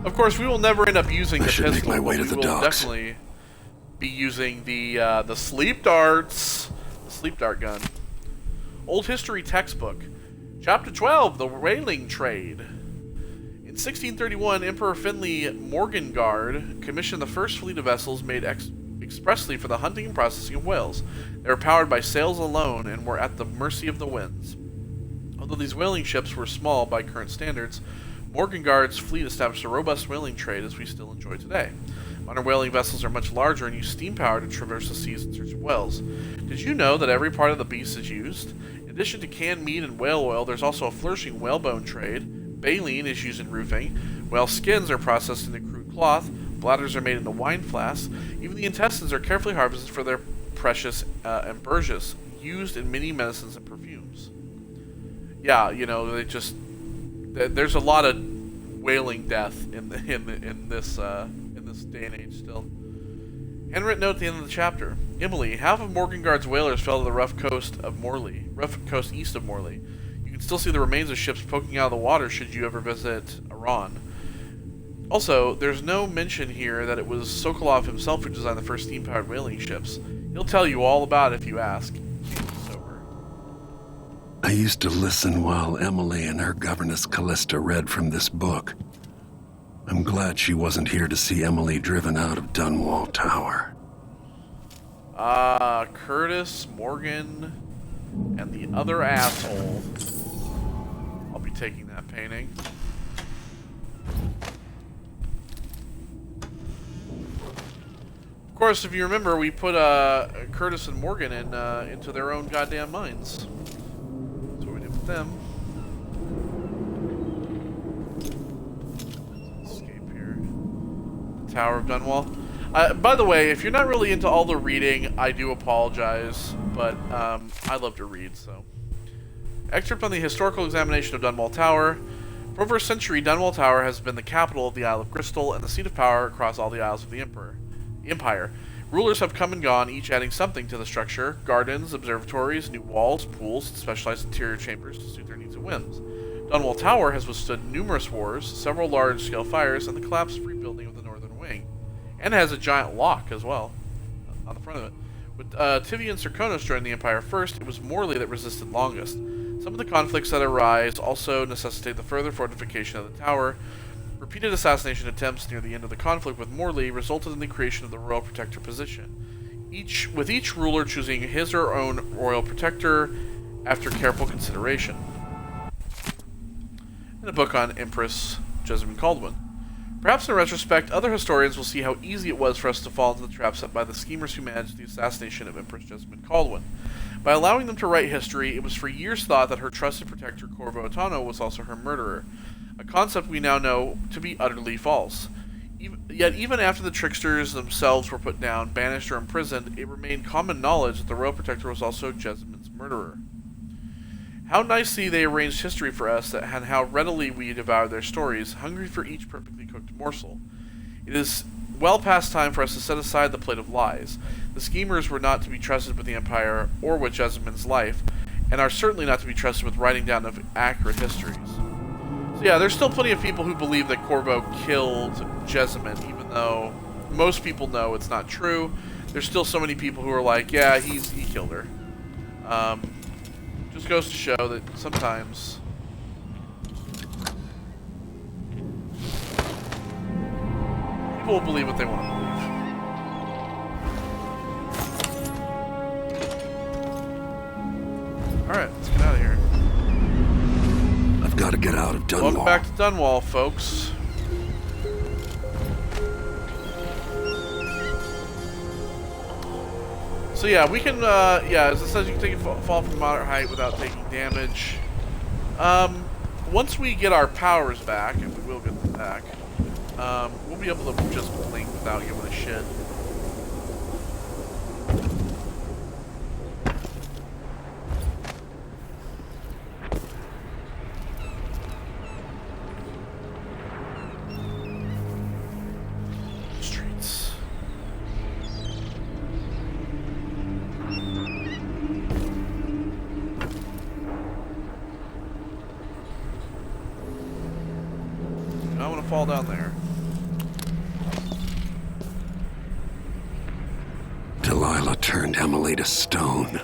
Of course, we will never end up using the pistol, make my way but to the we will docks. definitely be using the sleep darts. The sleep dart gun. Old history textbook. Chapter 12, The Whaling Trade. In 1631, Emperor Finley Morgengard commissioned the first fleet of vessels made expressly for the hunting and processing of whales. They were powered by sails alone and were at the mercy of the winds. Although these whaling ships were small by current standards, Morgengard's fleet established a robust whaling trade as we still enjoy today. Modern whaling vessels are much larger and use steam power to traverse the seas in search of whales. Did you know that every part of the beast is used? In addition to canned meat and whale oil, there's also a flourishing whalebone trade. Baleen is used in roofing. Whale skins are processed into crude cloth. Bladders are made into wine flasks. Even the intestines are carefully harvested for their precious ambergris, used in many medicines and perfumes. Yeah, you know, there's a lot of whaling death in this day and age still. Handwritten note at the end of the chapter. Emily, half of Morgengard's whalers fell to the rough coast east of Morley. You can still see the remains of ships poking out of the water should you ever visit Iran. Also, there's no mention here that it was Sokolov himself who designed the first steam-powered whaling ships. He'll tell you all about it if you ask. Sober. I used to listen while Emily and her governess Callista read from this book. I'm glad she wasn't here to see Emily driven out of Dunwall Tower. Curtis, Morgan, and the other asshole. I'll be taking that painting. Of course, if you remember, we put Curtis and Morgan into their own goddamn minds. That's what we did with them. Let's escape here. The Tower of Dunwall. By the way, if you're not really into all the reading, I do apologize, but I love to read, so. Excerpt on the historical examination of Dunwall Tower. For over a century, Dunwall Tower has been the capital of the Isle of Crystal and the seat of power across all the Isles of the Empire. Rulers have come and gone, each adding something to the structure: gardens, observatories, new walls, pools, and specialized interior chambers to suit their needs and whims. Dunwall Tower has withstood numerous wars, several large-scale fires, and the collapsed rebuilding of the northern wing. And has a giant lock as well on the front of it. With Tivy and Serkonos joining the Empire first, it was Morley that resisted longest. Some of the conflicts that arise also necessitate the further fortification of the tower. Repeated assassination attempts near the end of the conflict with Morley resulted in the creation of the Royal Protector position, with each ruler choosing his or her own Royal Protector after careful consideration. In a book on Empress Jessamine Caldwin. Perhaps in retrospect, other historians will see how easy it was for us to fall into the trap set by the schemers who managed the assassination of Empress Jessamine Caldwin. By allowing them to write history, it was for years thought that her trusted protector Corvo Attano was also her murderer, a concept we now know to be utterly false. Yet even after the tricksters themselves were put down, banished, or imprisoned, it remained common knowledge that the Royal Protector was also Jessamine's murderer. How nicely they arranged history for us, and how readily we devoured their stories, hungry for each perfectly cooked morsel. It is well past time for us to set aside the plate of lies. The schemers were not to be trusted with the Empire or with Jessamine's life, and are certainly not to be trusted with writing down of accurate histories. So yeah, there's still plenty of people who believe that Corvo killed Jessamine, even though most people know it's not true. There's still so many people who are like, yeah, he killed her. Just goes to show that sometimes people will believe what they want to believe. Alright, let's get out of here. I've got to get out of Dunwall. Welcome back to Dunwall, folks. So yeah, we can, as it says, you can take a fall from moderate height without taking damage. Once we get our powers back, and we will get them back, we'll be able to just blink without giving a shit. Streets. I want to fall down there. Delilah turned Emily to stone.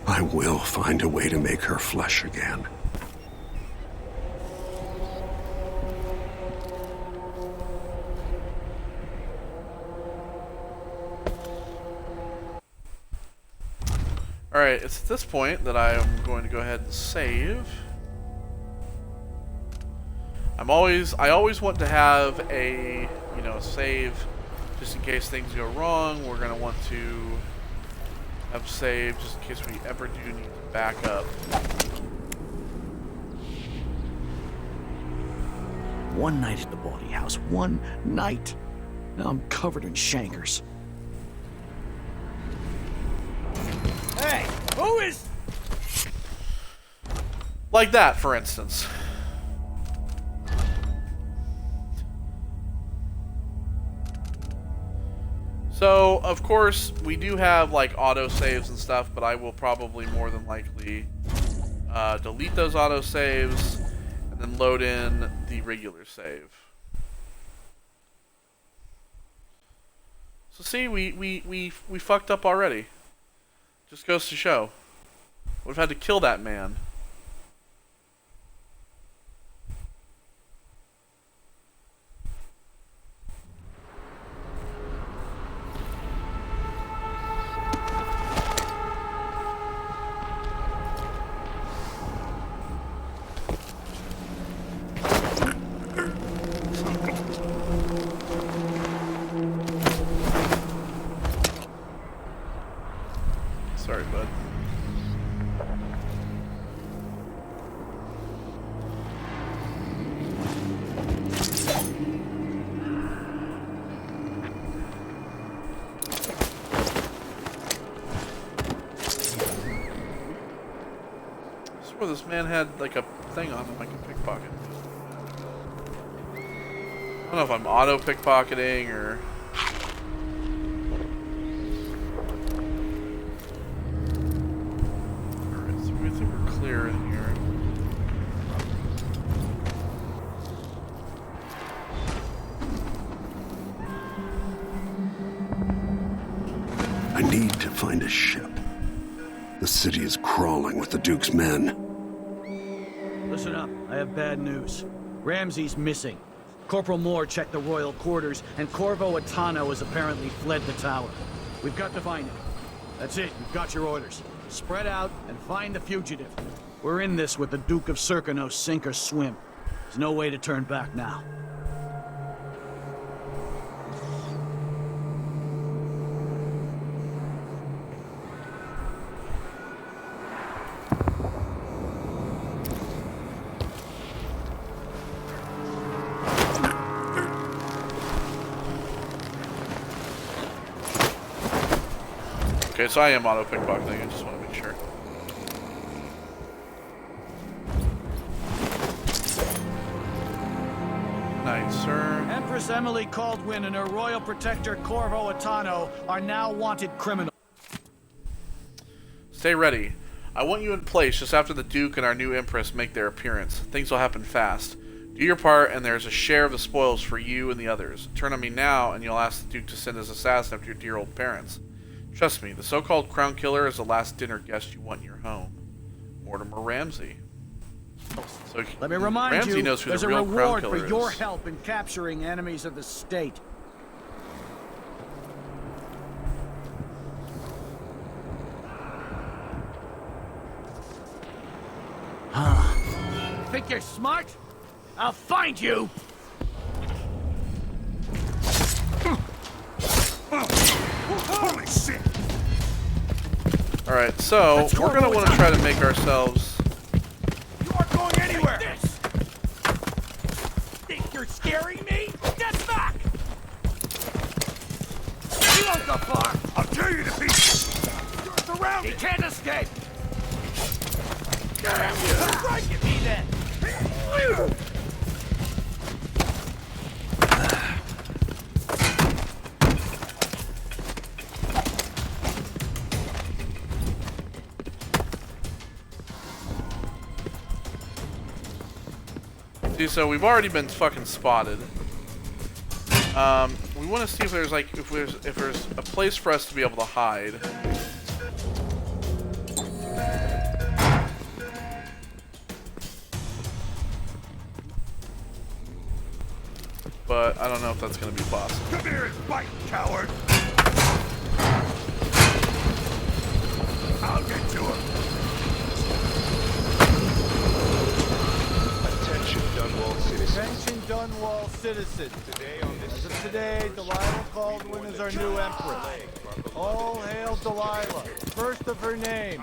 I will find a way to make her flesh again. Alright, it's at this point that I am going to go ahead and save. I always want to have a, save just in case things go wrong. We're going to want to have save just in case we ever do need to back up. One night at the body house. One night. Now I'm covered in chancres. Hey, who is... Like that, for instance. So, of course, we do have, like, auto-saves and stuff, but I will probably more than likely delete those auto-saves and then load in the regular save. So see, we fucked up already. Just goes to show. We've had to kill that man. Sorry, bud. I swear this man had like a thing on him I can pickpocket. I don't know if I'm auto pickpocketing or... Clear in here. I need to find a ship. The city is crawling with the Duke's men. Listen up, I have bad news. Ramsey's missing. Corporal Moore checked the royal quarters, and Corvo Atano has apparently fled the tower. We've got to find him. That's it, you've got your orders. Spread out and find the fugitive. We're in this with the Duke of Serkonos, sink or swim. There's no way to turn back now. Okay, so I am auto pickpocketing, I just want to make sure. Night, sir. Empress Emily Caldwin and her royal protector Corvo Atano are now wanted criminals. Stay ready. I want you in place just after the Duke and our new Empress make their appearance. Things will happen fast. Do your part, and there's a share of the spoils for you and the others. Turn on me now, and you'll ask the Duke to send his assassin after your dear old parents. Trust me, the so-called Crown Killer is the last dinner guest you want in your home. Mortimer Ramsey. So Let me remind Ramsey you, knows who there's the a real Crown reward Killer for your is. help in capturing enemies of the state. Think you're smart? I'll find you! Holy shit! Alright, so we're going to want to try to make ourselves... You aren't going anywhere! Like this. Think you're scaring me? Get back! You won't go far! I'll tear you to pieces! You're surrounded! He can't escape! Strike at me then! See, so we've already been fucking spotted. We want to see if there's like if there's a place for us to be able to hide. but I don't know if that's going to be possible. Come here and bite, coward! I'll get to him. Attention, Dunwall citizens. Attention, Dunwall citizens. As of today, Delilah Caldwin is our new empress. All hail Delilah, first of her name.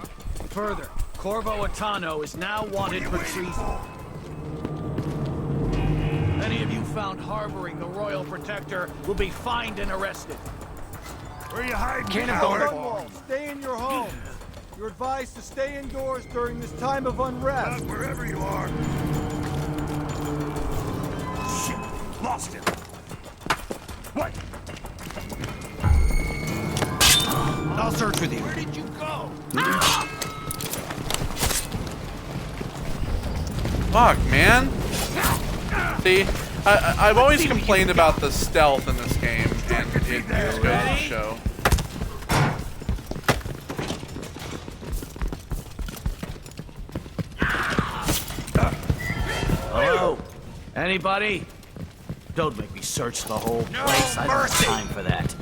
Further, Corvo Attano is now wanted for treason. Any of you found harboring the Royal Protector will be fined and arrested. Where are you hiding, Dunwall, stay in your home. You're advised to stay indoors during this time of unrest. Wherever you are. Shit, lost him. What? I'll search with you. Where did you go? Fuck, man. See, I've always complained about the stealth in this game, and it just goes to show. Hello? Anybody? Don't make me search the whole place. I don't have time for that.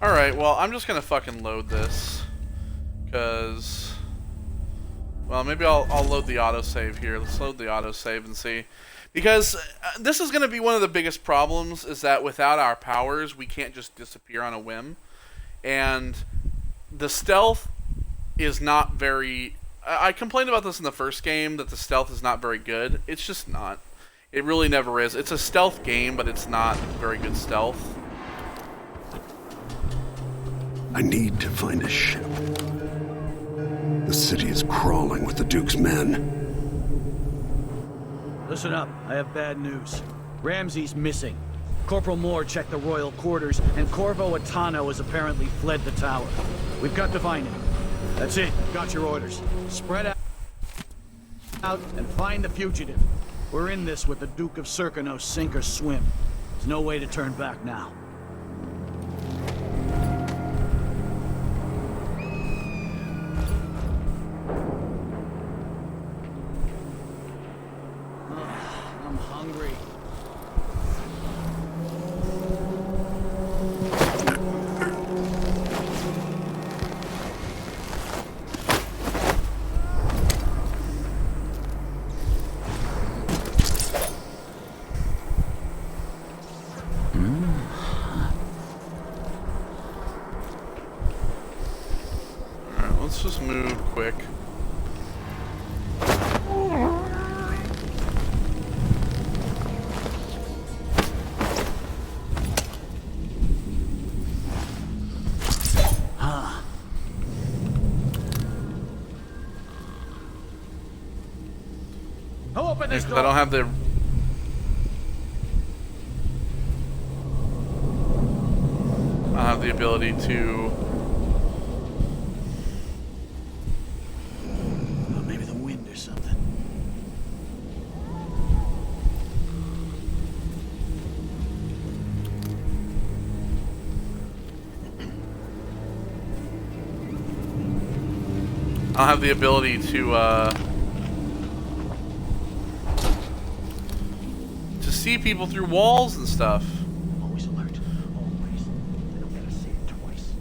Alright, well, I'm just gonna fucking load this. Because... Well, maybe I'll load the autosave here. Let's load the autosave and see. Because this is gonna be one of the biggest problems, is that without our powers, we can't just disappear on a whim. And the stealth is not very... I complained about this in the first game, that the stealth is not very good. It's just not. It really never is. It's a stealth game, but it's not very good stealth. I need to find a ship. The city is crawling with the Duke's men. Listen up, I have bad news. Ramsey's missing. Corporal Moore checked the royal quarters, and Corvo Attano has apparently fled the tower. We've got to find him. That's it, got your orders. Spread out and find the fugitive. We're in this with the Duke of Serkonos, sink or swim. There's no way to turn back now. I'm hungry. Alright, let's just move quick. Who opened this Because door? I don't have the... I don't have the ability to... Oh, maybe the wind or something. I don't have the ability to see people through walls and stuff. Always alert. Always. They don't gotta see it twice.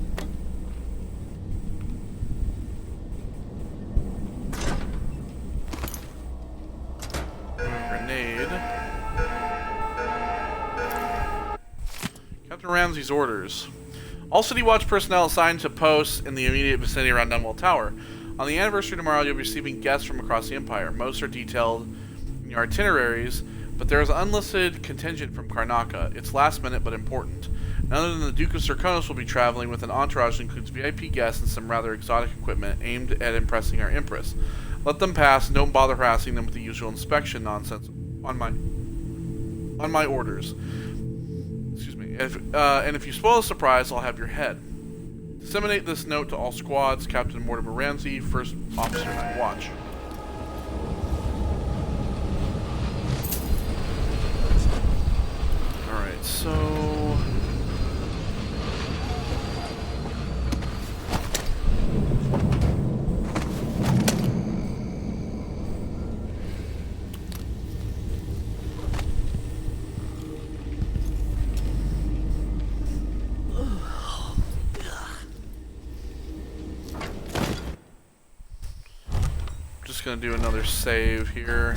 Grenade. Captain Ramsey's orders. All City Watch personnel assigned to posts in the immediate vicinity around Dunwall Tower. On the anniversary tomorrow, you'll be receiving guests from across the Empire. Most are detailed in your itineraries, but there is an unlisted contingent from Karnaca. It's last minute, but important. None other than the Duke of Serkonos will be traveling with an entourage that includes VIP guests and some rather exotic equipment aimed at impressing our Empress. Let them pass, and don't bother harassing them with the usual inspection nonsense on my orders. Excuse me. And if you spoil the surprise, I'll have your head. Disseminate this note to all squads. Captain Mortimer Ramsey, First Officer Night Watch. Alright, so... just gonna do another save here.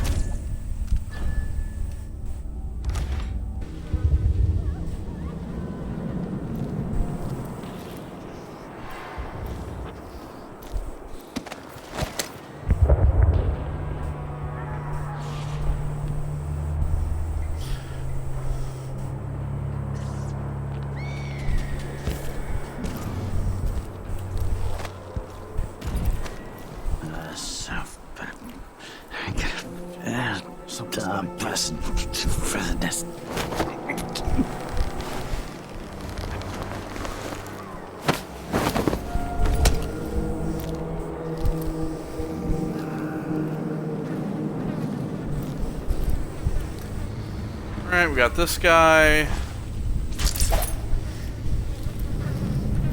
Alright, we got this guy.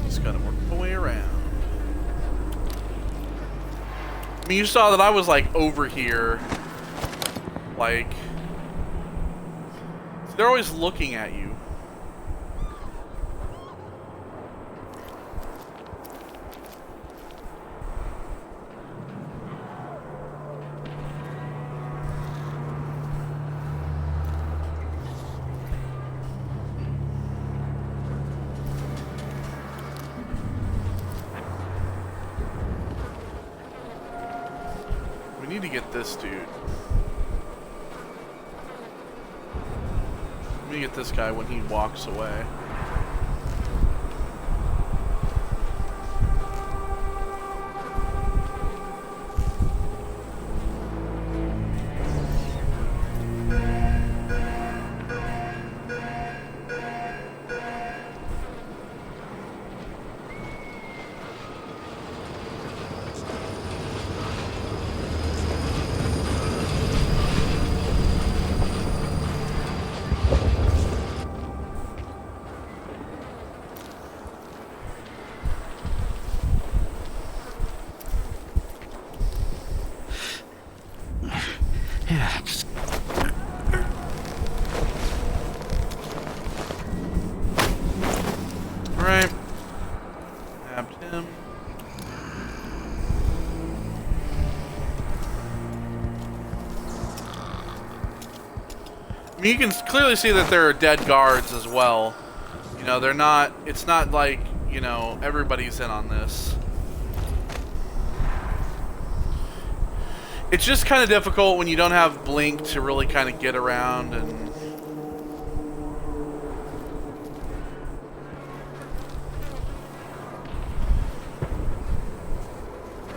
Just gotta work my way around. I mean, you saw that I was like over here. Like, they're always looking at you. We need to get this dude. Let me get this guy when he walks away. Alright. Nabbed him. I mean, you can clearly see that there are dead guards as well. You know, they're not, it's not like, you know, everybody's in on this. It's just kind of difficult when you don't have Blink to really kind of get around and...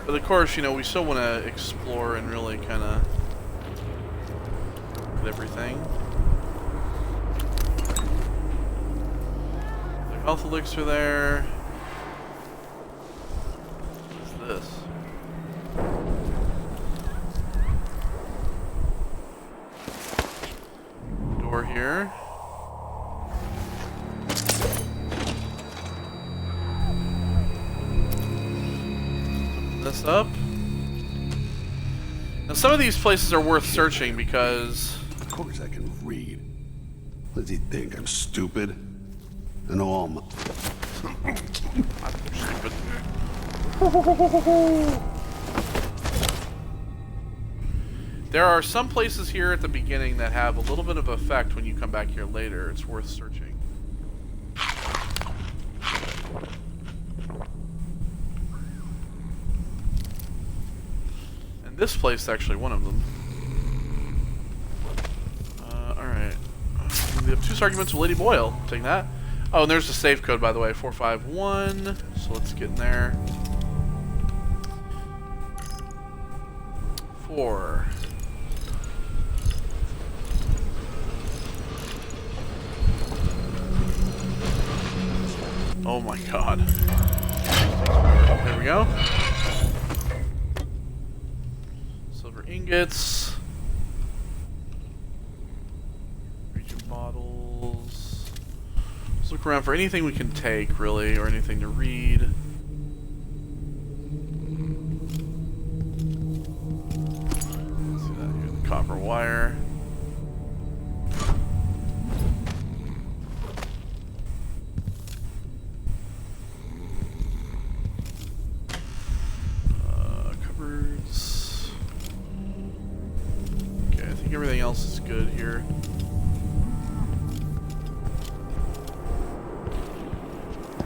But of course, you know, we still want to explore and really kind of get everything. The health elixir there. What's this? Door here. This up. Now some of these places are worth searching because... Of course I can read. What does he think, I'm stupid? I know all my... I'm stupid. There are some places here at the beginning that have a little bit of effect when you come back here later. It's worth searching. This place is actually one of them. Alright. We have 2 arguments with Lady Boyle. Take that. Oh, and there's the safe code, by the way. 451. So let's get in there. 4. Oh my god. There we go. Ingots, region bottles. Let's look around for anything we can take, really, or anything to read. Let's see that here, the copper wire. Cupboards. else is good here.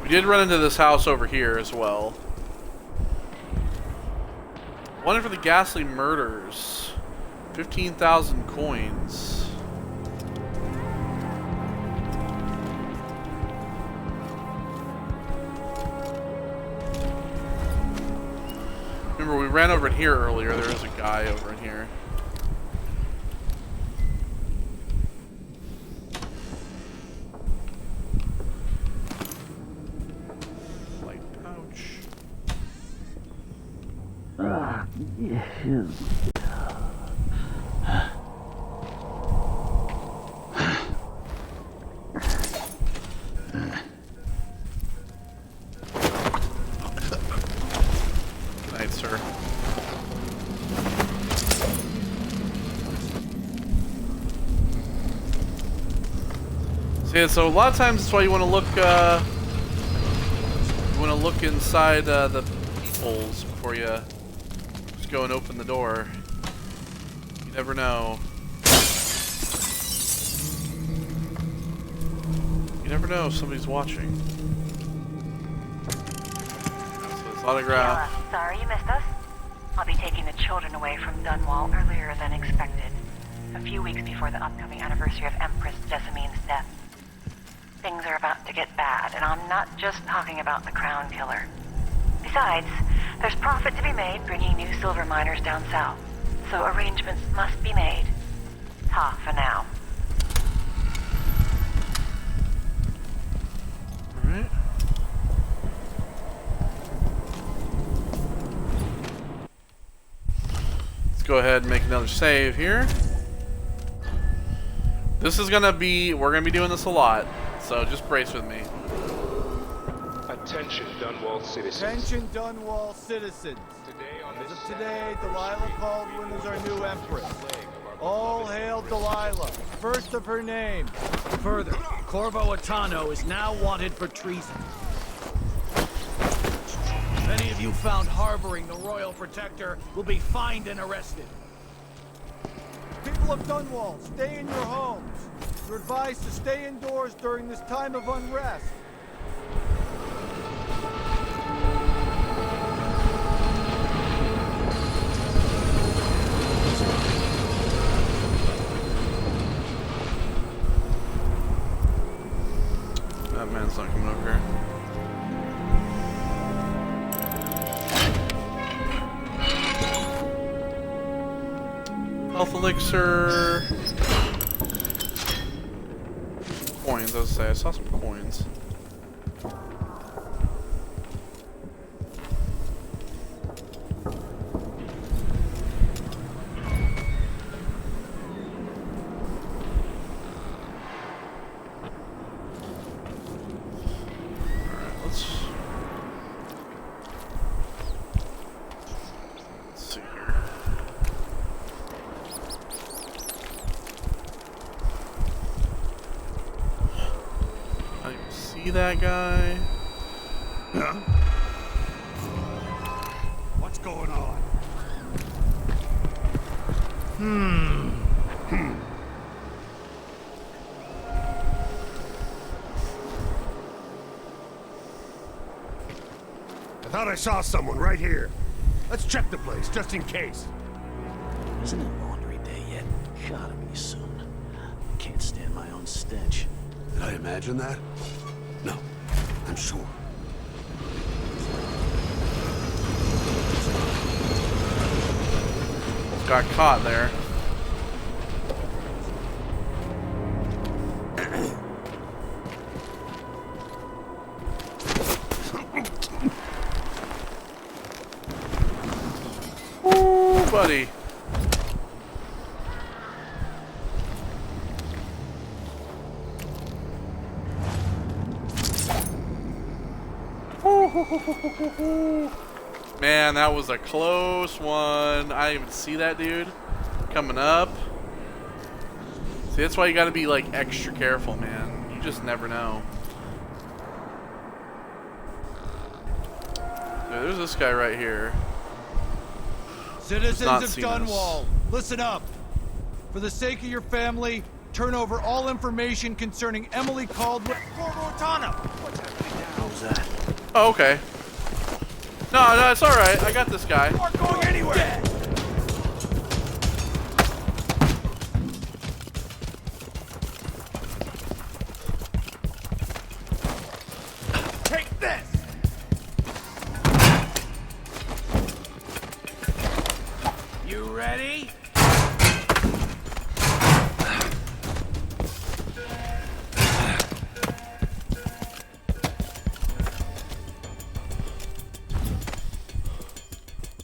We did run into this house over here as well. Wanted for the ghastly murders. 15,000 coins. Remember, we ran over in here earlier. There was a guy over in here. Light pouch. Good night, sir. So a lot of times that's why you want to look. You want to look inside the peepholes before you just go and open the door. You never know. You never know if somebody's watching. So it's autograph. Sheila, sorry you missed us. I'll be taking the children away from Dunwall earlier than expected. A few weeks before the upcoming anniversary of Empress Jessamine's death. Things are about to get bad, and I'm not just talking about the Crown Killer. Besides, there's profit to be made bringing new silver miners down south, so arrangements must be made. Ta for now. Alright. Let's go ahead and make another save here. This is gonna be, we're gonna be doing this a lot, so just brace with me. Attention, Dunwall citizens. Attention, Dunwall citizens. As of today, Delilah Caldwin is our new Empress. All hail Delilah, first of her name. Further, Corvo Attano is now wanted for treason. Any of you found harboring the Royal Protector will be fined and arrested. People of Dunwall, stay in your homes. You're advised to stay indoors during this time of unrest. That man's not coming over here. Health elixir. Coins, I was say. I saw some coins. That guy. Huh? What's going on? I thought I saw someone right here. Let's check the place, just in case. Isn't it laundry day yet? Gotta be soon. Can't stand my own stench. Did I imagine that? No, I'm sure. Got caught there. Ooh, buddy. Man, that was a close one. I didn't even see that dude coming up. See, that's why you gotta be like extra careful, man. You just never know. Dude, there's this guy right here. Citizens of Dunwall, listen up. For the sake of your family, turn over all information concerning Emily Caldwell. Corvo Tano! What's happening now? How's that? Oh, okay. No, it's alright. I got this guy. You aren't going anywhere! Take this! You ready?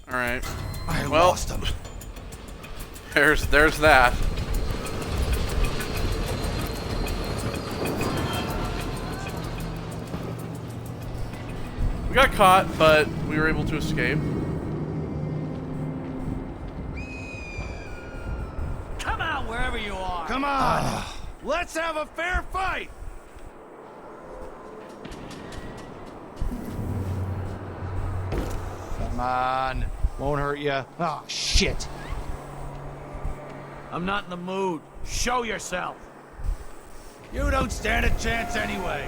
Alright. Well, lost him. There's that. We got caught, but we were able to escape. Come out wherever you are. Come on. Let's have a fair fight. Come on. Won't hurt you. Oh, shit. I'm not in the mood. Show yourself. You don't stand a chance anyway.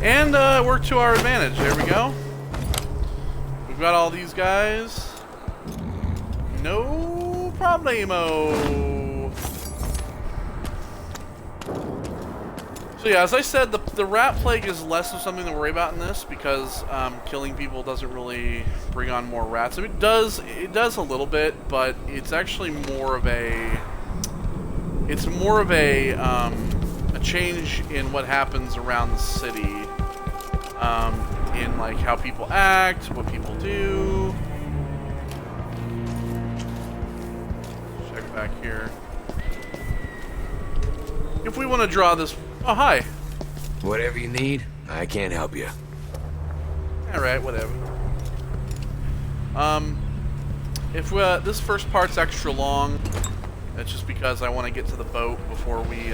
And it worked to our advantage. There we go. We've got all these guys. No problemo. So yeah, as I said, the rat plague is less of something to worry about in this because killing people doesn't really bring on more rats. I mean, it does a little bit, but it's actually more of a change in what happens around the city, in like how people act, what people do. Check back here. If we want to draw this, oh hi. Whatever you need, I can't help you. All right, whatever. If this first part's extra long, it's just because I want to get to the boat before we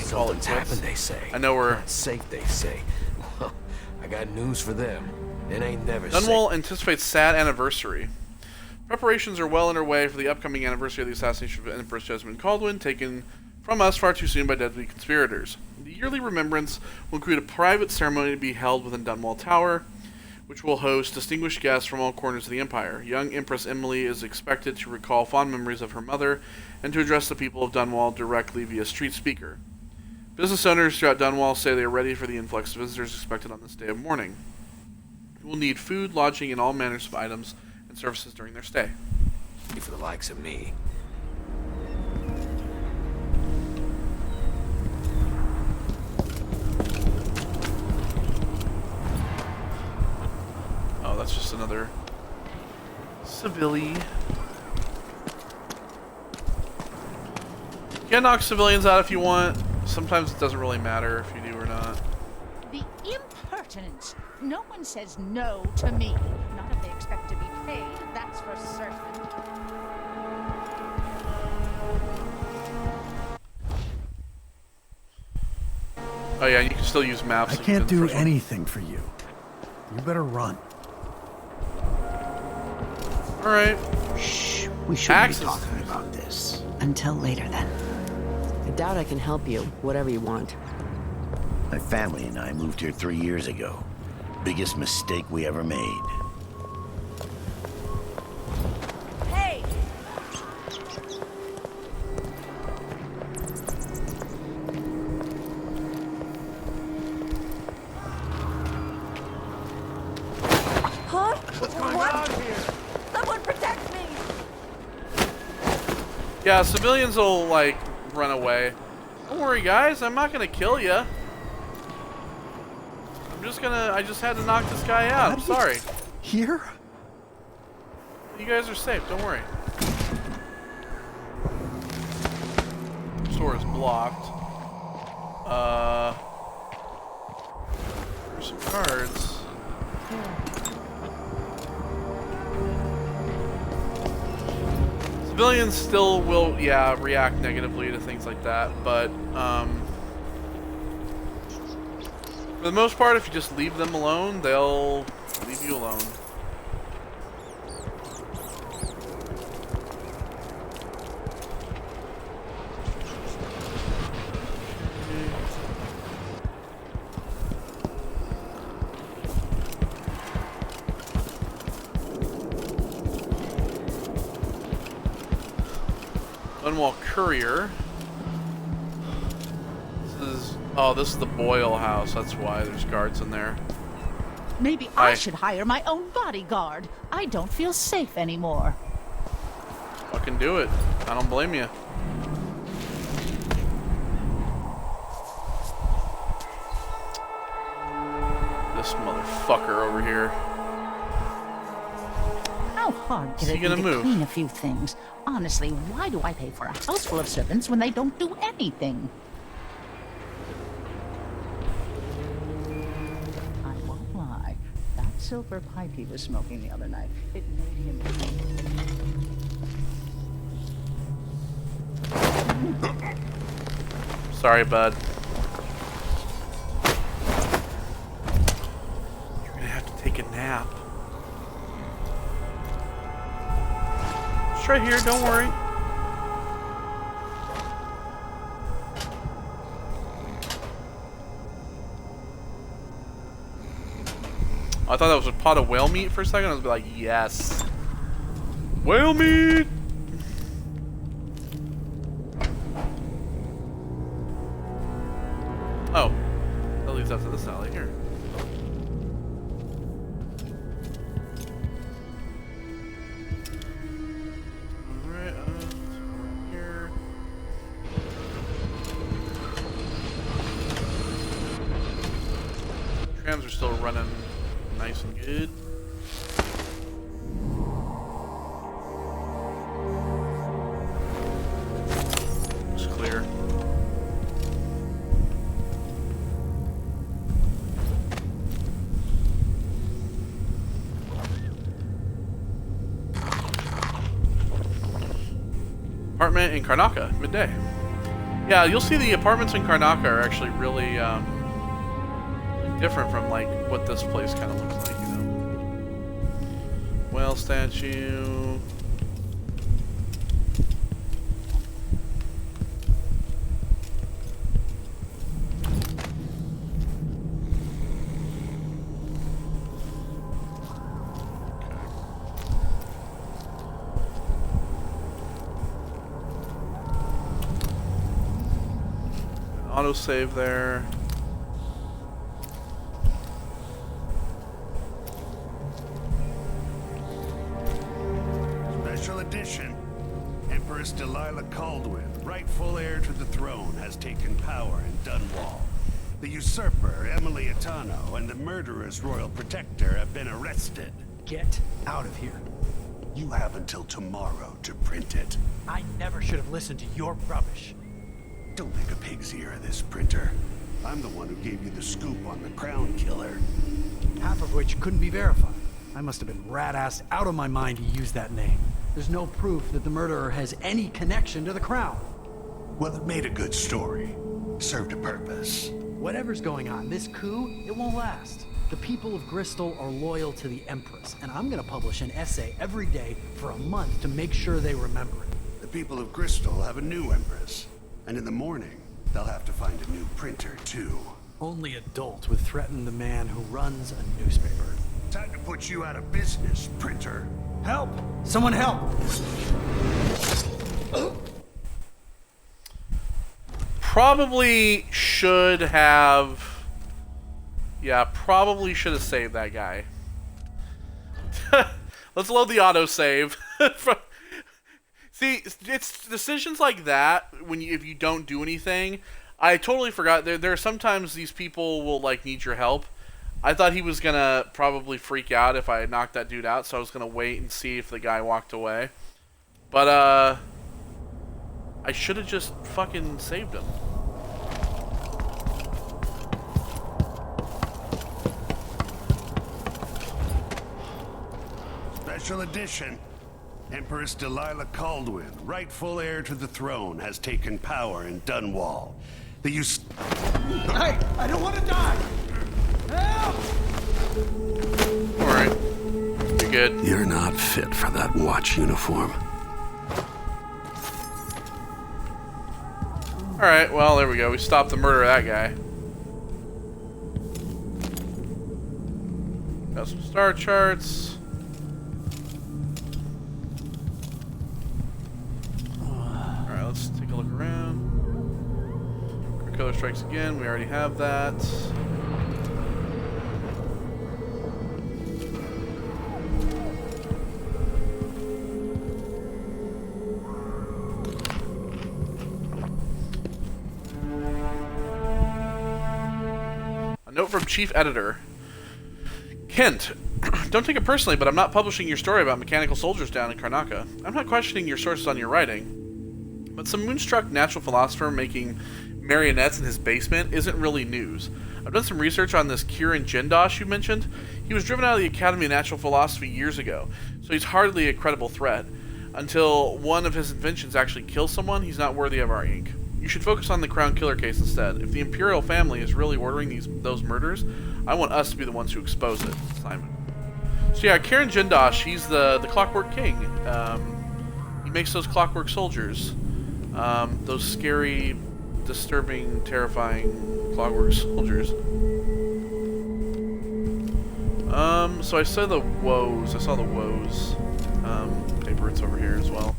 call it quits. Happened, they say. I know we're not safe, they say. Well, I got news for them. It ain't never Dunwall safe. anticipates sad anniversary. Preparations are well underway for the upcoming anniversary of the assassination of Empress Jasmine Caldwin, taken from us far too soon by deadly conspirators. The yearly remembrance will include a private ceremony to be held within Dunwall Tower, which will host distinguished guests from all corners of the Empire. Young Empress Emily is expected to recall fond memories of her mother and to address the people of Dunwall directly via street speaker. Business owners throughout Dunwall say they are ready for the influx of visitors expected on this day of mourning. They will need food, lodging, and all manners of items and services during their stay. For the likes of me. Oh, that's just another civilian. You can knock civilians out if you want. Sometimes it doesn't really matter if you do or not. The impertinence! No one says no to me. Not if they expect to be paid, that's for certain. Oh yeah, you can still use maps. I can't do anything for you. You better run. Alright. Shh. We shouldn't be talking about this. Until later, then. I doubt I can help you, whatever you want. My family and I moved here 3 years ago. Biggest mistake we ever made. Hey! Huh? What's going What? on here? The Yeah, civilians will, like, run away. Don't worry, guys. I'm not gonna kill you. I just had to knock this guy out. I'm sorry. Here? You guys are safe. Don't worry. Store is blocked. There's some cards. Civilians still will, yeah, react negatively to things like that, but, for the most part, if you just leave them alone, they'll leave you alone. Dunwall Courier. This is the Boyle house. That's why there's guards in there. Maybe I should hire my own bodyguard. I don't feel safe anymore. Fucking do it. I don't blame you. This motherfucker over here. How hard can it be to clean a few things? Honestly, why do I pay for a house full of servants when they don't do anything? I won't lie. That silver pipe he was smoking the other night, it made him... Sorry, bud. You're gonna have to take a nap. It's right here, don't worry. I thought that was a pot of whale meat for a second. I was like, yes. Whale meat! Oh. That leads up to this alley here. Alright, here. Trams are still running nice and good. It's clear. Apartment in Karnaca, midday. Yeah, you'll see the apartments in Karnaca are actually really different from like what this place kind of looks like, you know. Whale statue. Autosave there. Special edition. Empress Delilah Caldwin, rightful heir to the throne, has taken power in Dunwall. The usurper, Emily Atano, and the murderous royal protector have been arrested. Get out of here. You have until tomorrow to print it. I never should have listened to your rubbish. Don't make a pig's ear of this, printer. I'm the one who gave you the scoop on the Crown Killer. Half of which couldn't be verified. I must have been rat-assed out of my mind to use that name. There's no proof that the murderer has any connection to the Crown. Well, it made a good story. Served a purpose. Whatever's going on, this coup, it won't last. The people of Bristol are loyal to the Empress, and I'm gonna publish an essay every day for a month to make sure they remember it. The people of Bristol have a new Empress. And in the morning, they'll have to find a new printer, too. Only adults would threaten the man who runs a newspaper. Time to put you out of business, printer. Help! Someone help! Probably should have... Yeah, probably should have saved that guy. Let's load the autosave. See, it's decisions like that if you don't do anything. I totally forgot. There are sometimes these people will like need your help. I thought he was gonna probably freak out if I knocked that dude out, so I was gonna wait and see if the guy walked away. But I should have just fucking saved him. Special edition. Empress Delilah Caldwin, rightful heir to the throne, has taken power in Dunwall. Hey, I don't want to die! Help! Alright. You're good. You're not fit for that watch uniform. Alright, well, there we go. We stopped the murder of that guy. Got some star charts. Alright, let's take a look around. Killer strikes again. We already have that. A note from Chief Editor. Kent, don't take it personally, but I'm not publishing your story about mechanical soldiers down in Karnaca. I'm not questioning your sources on your writing, but some moonstruck natural philosopher making marionettes in his basement isn't really news. I've done some research on this Kieran Jindosh you mentioned. He was driven out of the Academy of Natural Philosophy years ago, so he's hardly a credible threat. Until one of his inventions actually kills someone, he's not worthy of our ink. You should focus on the Crown Killer case instead. If the Imperial family is really ordering those murders, I want us to be the ones who expose it. Simon. So yeah, Kieran Jindosh, he's the Clockwork King. He makes those clockwork soldiers. Those scary, disturbing, terrifying clockwork soldiers. So I saw the woes. I saw the woes. Paper, it's over here as well.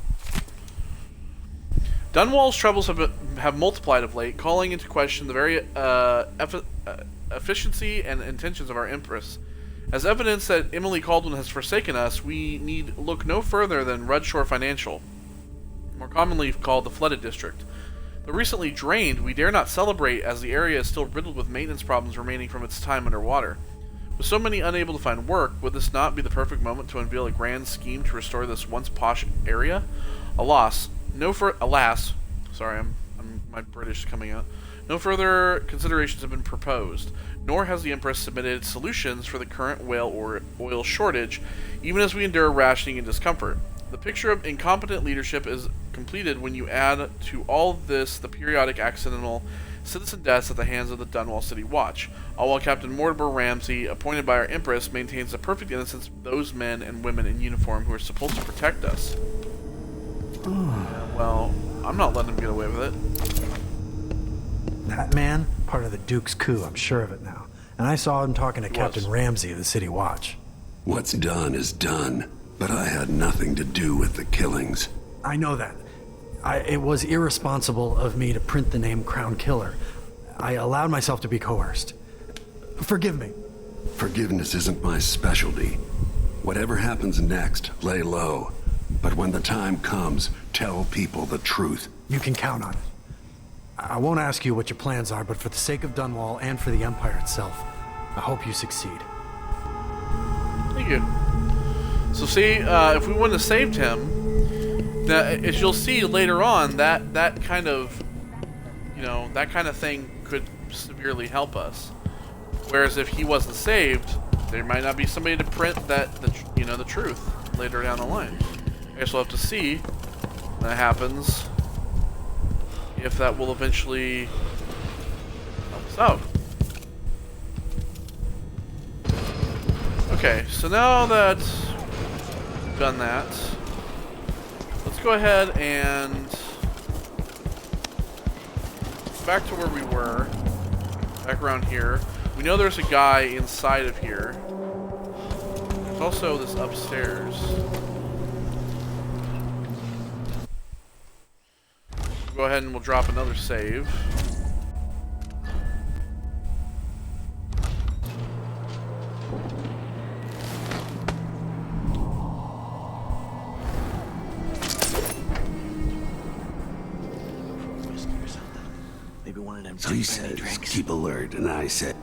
Dunwall's troubles have multiplied of late, calling into question the very efficiency and intentions of our Empress. As evidence that Emily Caldwin has forsaken us, we need look no further than Rudshore Financial, more commonly called the Flooded District. Though recently drained, we dare not celebrate as the area is still riddled with maintenance problems remaining from its time underwater. With so many unable to find work, would this not be the perfect moment to unveil a grand scheme to restore this once posh area? Alas, sorry, my British is coming out. No further considerations have been proposed, nor has the Empress submitted solutions for the current whale or oil shortage, even as we endure rationing and discomfort. The picture of incompetent leadership is completed when you add to all this the periodic accidental citizen deaths at the hands of the Dunwall City Watch, all while Captain Mortimer Ramsey, appointed by our Empress, maintains the perfect innocence of those men and women in uniform who are supposed to protect us. Well, I'm not letting him get away with it. That man, part of the Duke's coup, I'm sure of it now. And I saw him talking to Captain Ramsey of the City Watch. What's done is done, but I had nothing to do with the killings. I know that. It was irresponsible of me to print the name Crown Killer. I allowed myself to be coerced. Forgive me. Forgiveness isn't my specialty. Whatever happens next, lay low. But when the time comes, tell people the truth. You can count on it. I won't ask you what your plans are, but for the sake of Dunwall and for the Empire itself, I hope you succeed. Thank you. So see, if we wouldn't have saved him, now, as you'll see later on, that kind of, that kind of thing could severely help us. Whereas if he wasn't saved, there might not be somebody to print the truth later down the line. I guess we'll have to see when that happens, if that will eventually help us out. Okay, so now that we've done that, let's go ahead and back to where we were, back around here. We know there's a guy inside of here. There's also this upstairs. Go ahead and we'll drop another save. one of them. So he says, keep alert, and I said...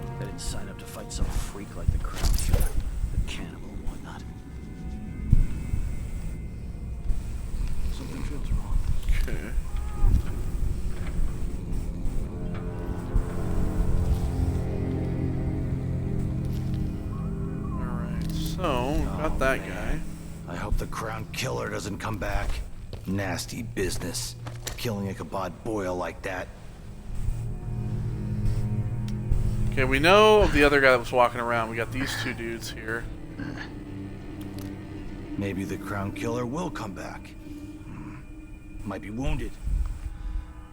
I didn't sign up to fight some freak like the Crown Killer, the cannibal and whatnot. Something feels wrong. Okay. Alright, so, got that guy. I hope the Crown Killer doesn't come back. Nasty business. Killing Ichabod Boyle like that. Okay, we know of the other guy that was walking around. We got these two dudes here. Maybe the Crown Killer will come back. Might be wounded.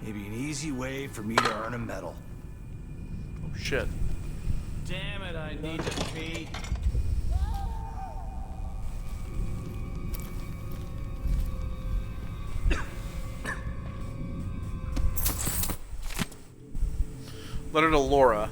Maybe an easy way for me to earn a medal. Oh shit. Damn it, I need to pee. Letter to Laura.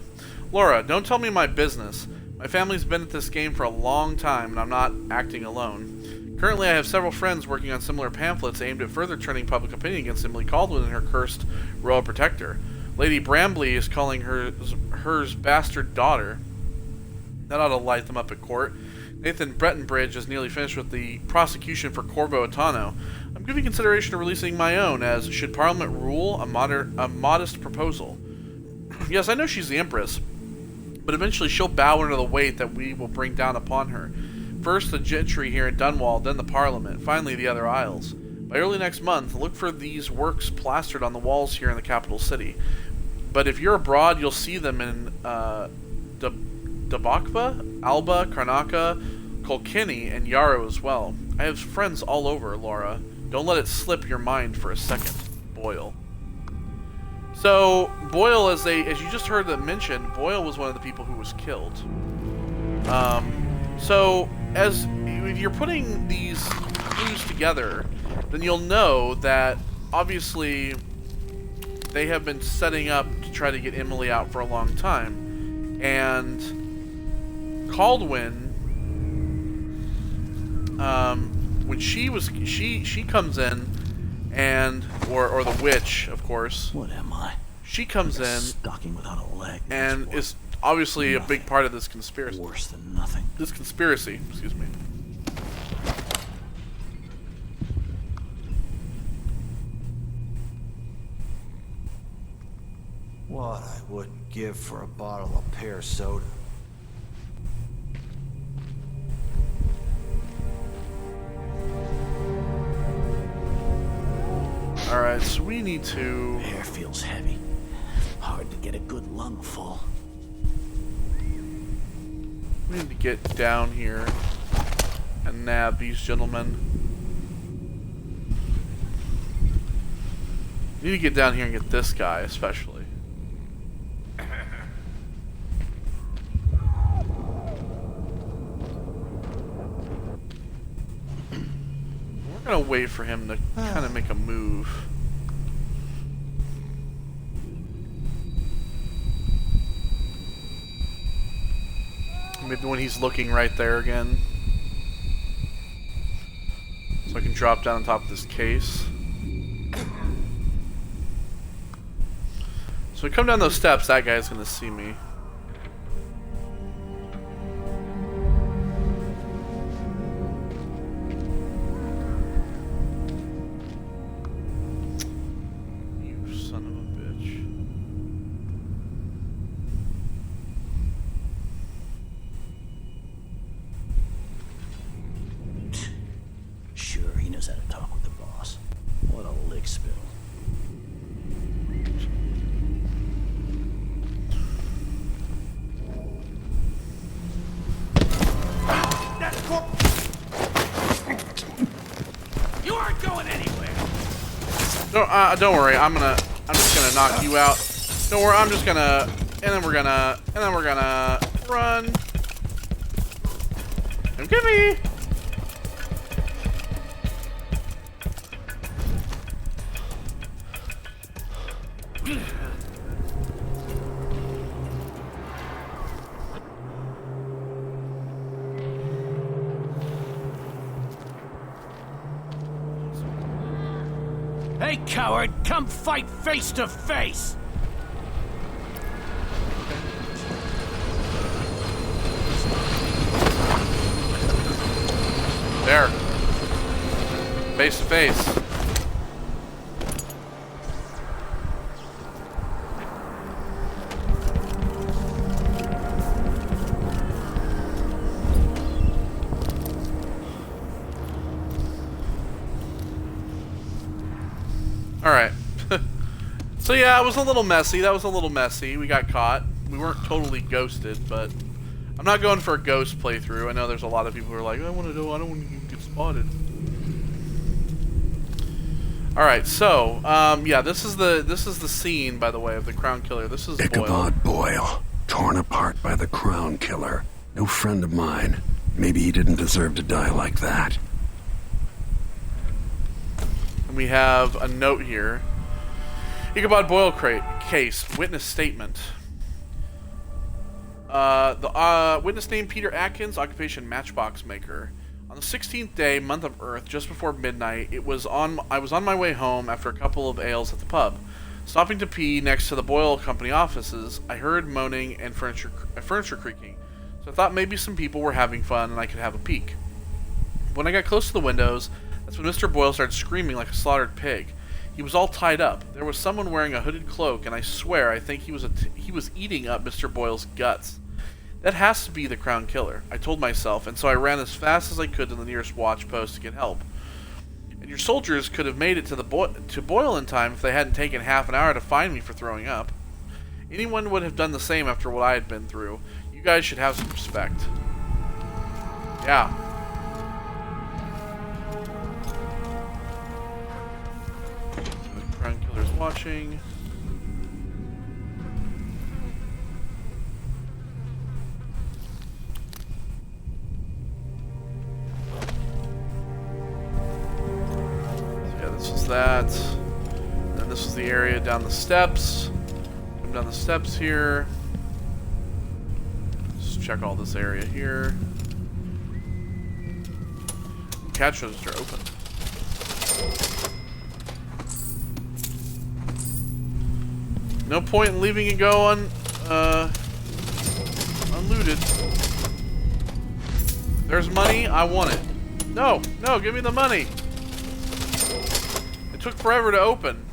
Laura, don't tell me my business. My family's been at this game for a long time, and I'm not acting alone. Currently, I have several friends working on similar pamphlets aimed at further turning public opinion against Emily Caldwell and her cursed royal protector. Lady Brambley is calling hers bastard daughter. That ought to light them up at court. Nathan Brettonbridge is nearly finished with the prosecution for Corvo Attano. I'm giving consideration to releasing my own, as should Parliament rule, a modest proposal. Yes, I know she's the Empress, but eventually she'll bow under the weight that we will bring down upon her. First the gentry here in Dunwall, then the Parliament, finally the other isles. By early next month, look for these works plastered on the walls here in the capital city. But if you're abroad, you'll see them in Dabakva, Alba, Karnaka, Kolkini, and Yarrow as well. I have friends all over, Laura. Don't let it slip your mind for a second. Boyle. So, Boyle, as you just heard that mentioned, Boyle was one of the people who was killed. So, if you're putting these clues together, then you'll know that, obviously, they have been setting up to try to get Emily out for a long time. And Caldwin, when she comes in, and or the witch, of course. What am I? She comes in, stocking without a leg, and is obviously nothing. A big part of this conspiracy. Worse than nothing. This conspiracy, excuse me. What I wouldn't give for a bottle of pear soda. Alright, so we need to... Air feels heavy. Hard to get a good lungful. We need to get down here and nab these gentlemen. We need to get down here and get this guy, especially. We're gonna wait for him to kind of make a move. Maybe when he's looking right there again. So I can drop down on top of this case. So we come down those steps, that guy's gonna see me. You son of a bitch. Sure, he knows how to talk with the boss. What a lick spill. You aren't going anywhere. Don't worry. I'm just gonna knock you out. Don't worry. I'm just gonna, and then we're gonna run. Don't get me. Hey, coward, come fight face to face! There. Face to face. Alright. So yeah, it was a little messy. That was a little messy. We got caught. We weren't totally ghosted, but I'm not going for a ghost playthrough. I know there's a lot of people who are like, I don't want to get spotted. Alright, so, yeah, this is the scene, by the way, of the Crown Killer. This is Ichabod Boyle, torn apart by the Crown Killer. No friend of mine. Maybe he didn't deserve to die like that. And we have a note here. Ichabod Boyle case, witness statement. The witness named Peter Atkins, occupation matchbox maker. On the 16th day, month of Earth, just before midnight, I was on my way home after a couple of ales at the pub. Stopping to pee next to the Boyle Company offices, I heard moaning and furniture creaking. So I thought maybe some people were having fun and I could have a peek. When I got close to the windows, that's when Mr. Boyle started screaming like a slaughtered pig. He was all tied up. There was someone wearing a hooded cloak, and I swear I think he was eating up Mr. Boyle's guts. That has to be the Crown Killer, I told myself, and so I ran as fast as I could to the nearest watch post to get help. And your soldiers could have made it to Boyle in time if they hadn't taken half an hour to find me for throwing up. Anyone would have done the same after what I had been through. You guys should have some respect. Yeah. The Crown Killer's watching. This was that. And this was the area down the steps. Come down the steps here. Just check all this area here. Cash register open. No point in leaving it go unlooted. There's money. I want it. No, no, give me the money. It took forever to open.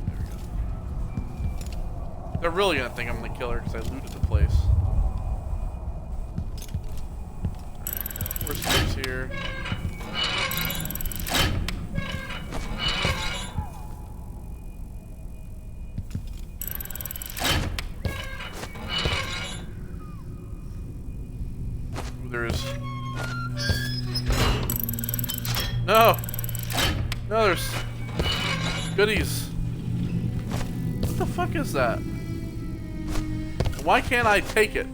There we go. They're really gonna think I'm the killer because I looted the place. More steps here. Ooh, there is. No! No, there's goodies. What the fuck is that? Why can't I take it?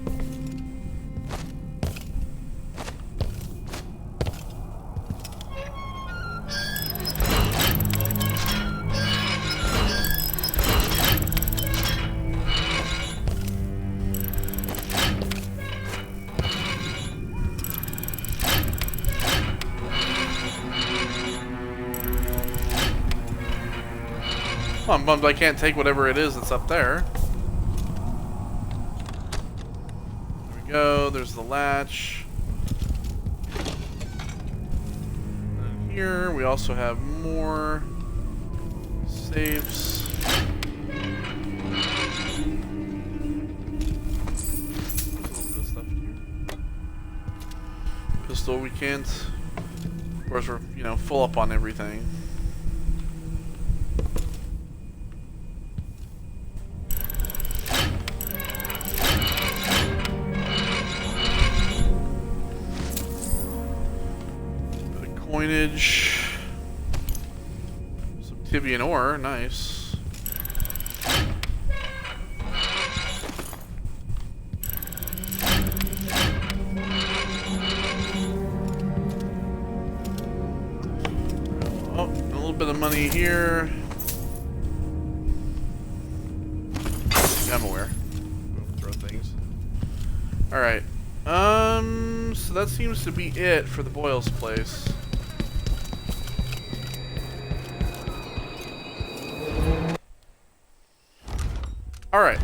Well, I'm bummed I can't take whatever it is that's up there. There we go, there's the latch. And here we also have more safes. Pistol we can't. Of course we're, you know, full up on everything. Coinage. Some Tibian ore, nice. Oh, a little bit of money here. I'm aware. Throw things. Alright. So that seems to be it for the Boyle's place. Alright.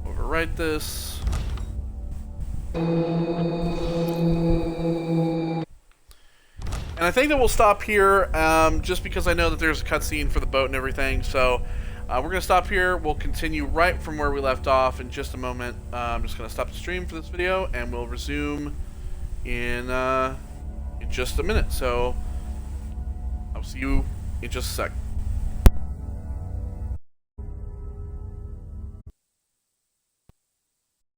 Overwrite this. And I think that we'll stop here, just because I know that there's a cutscene for the boat and everything. So we're going to stop here. We'll continue right from where we left off in just a moment. I'm just going to stop the stream for this video, and we'll resume in just a minute. So I'll see you in just a sec.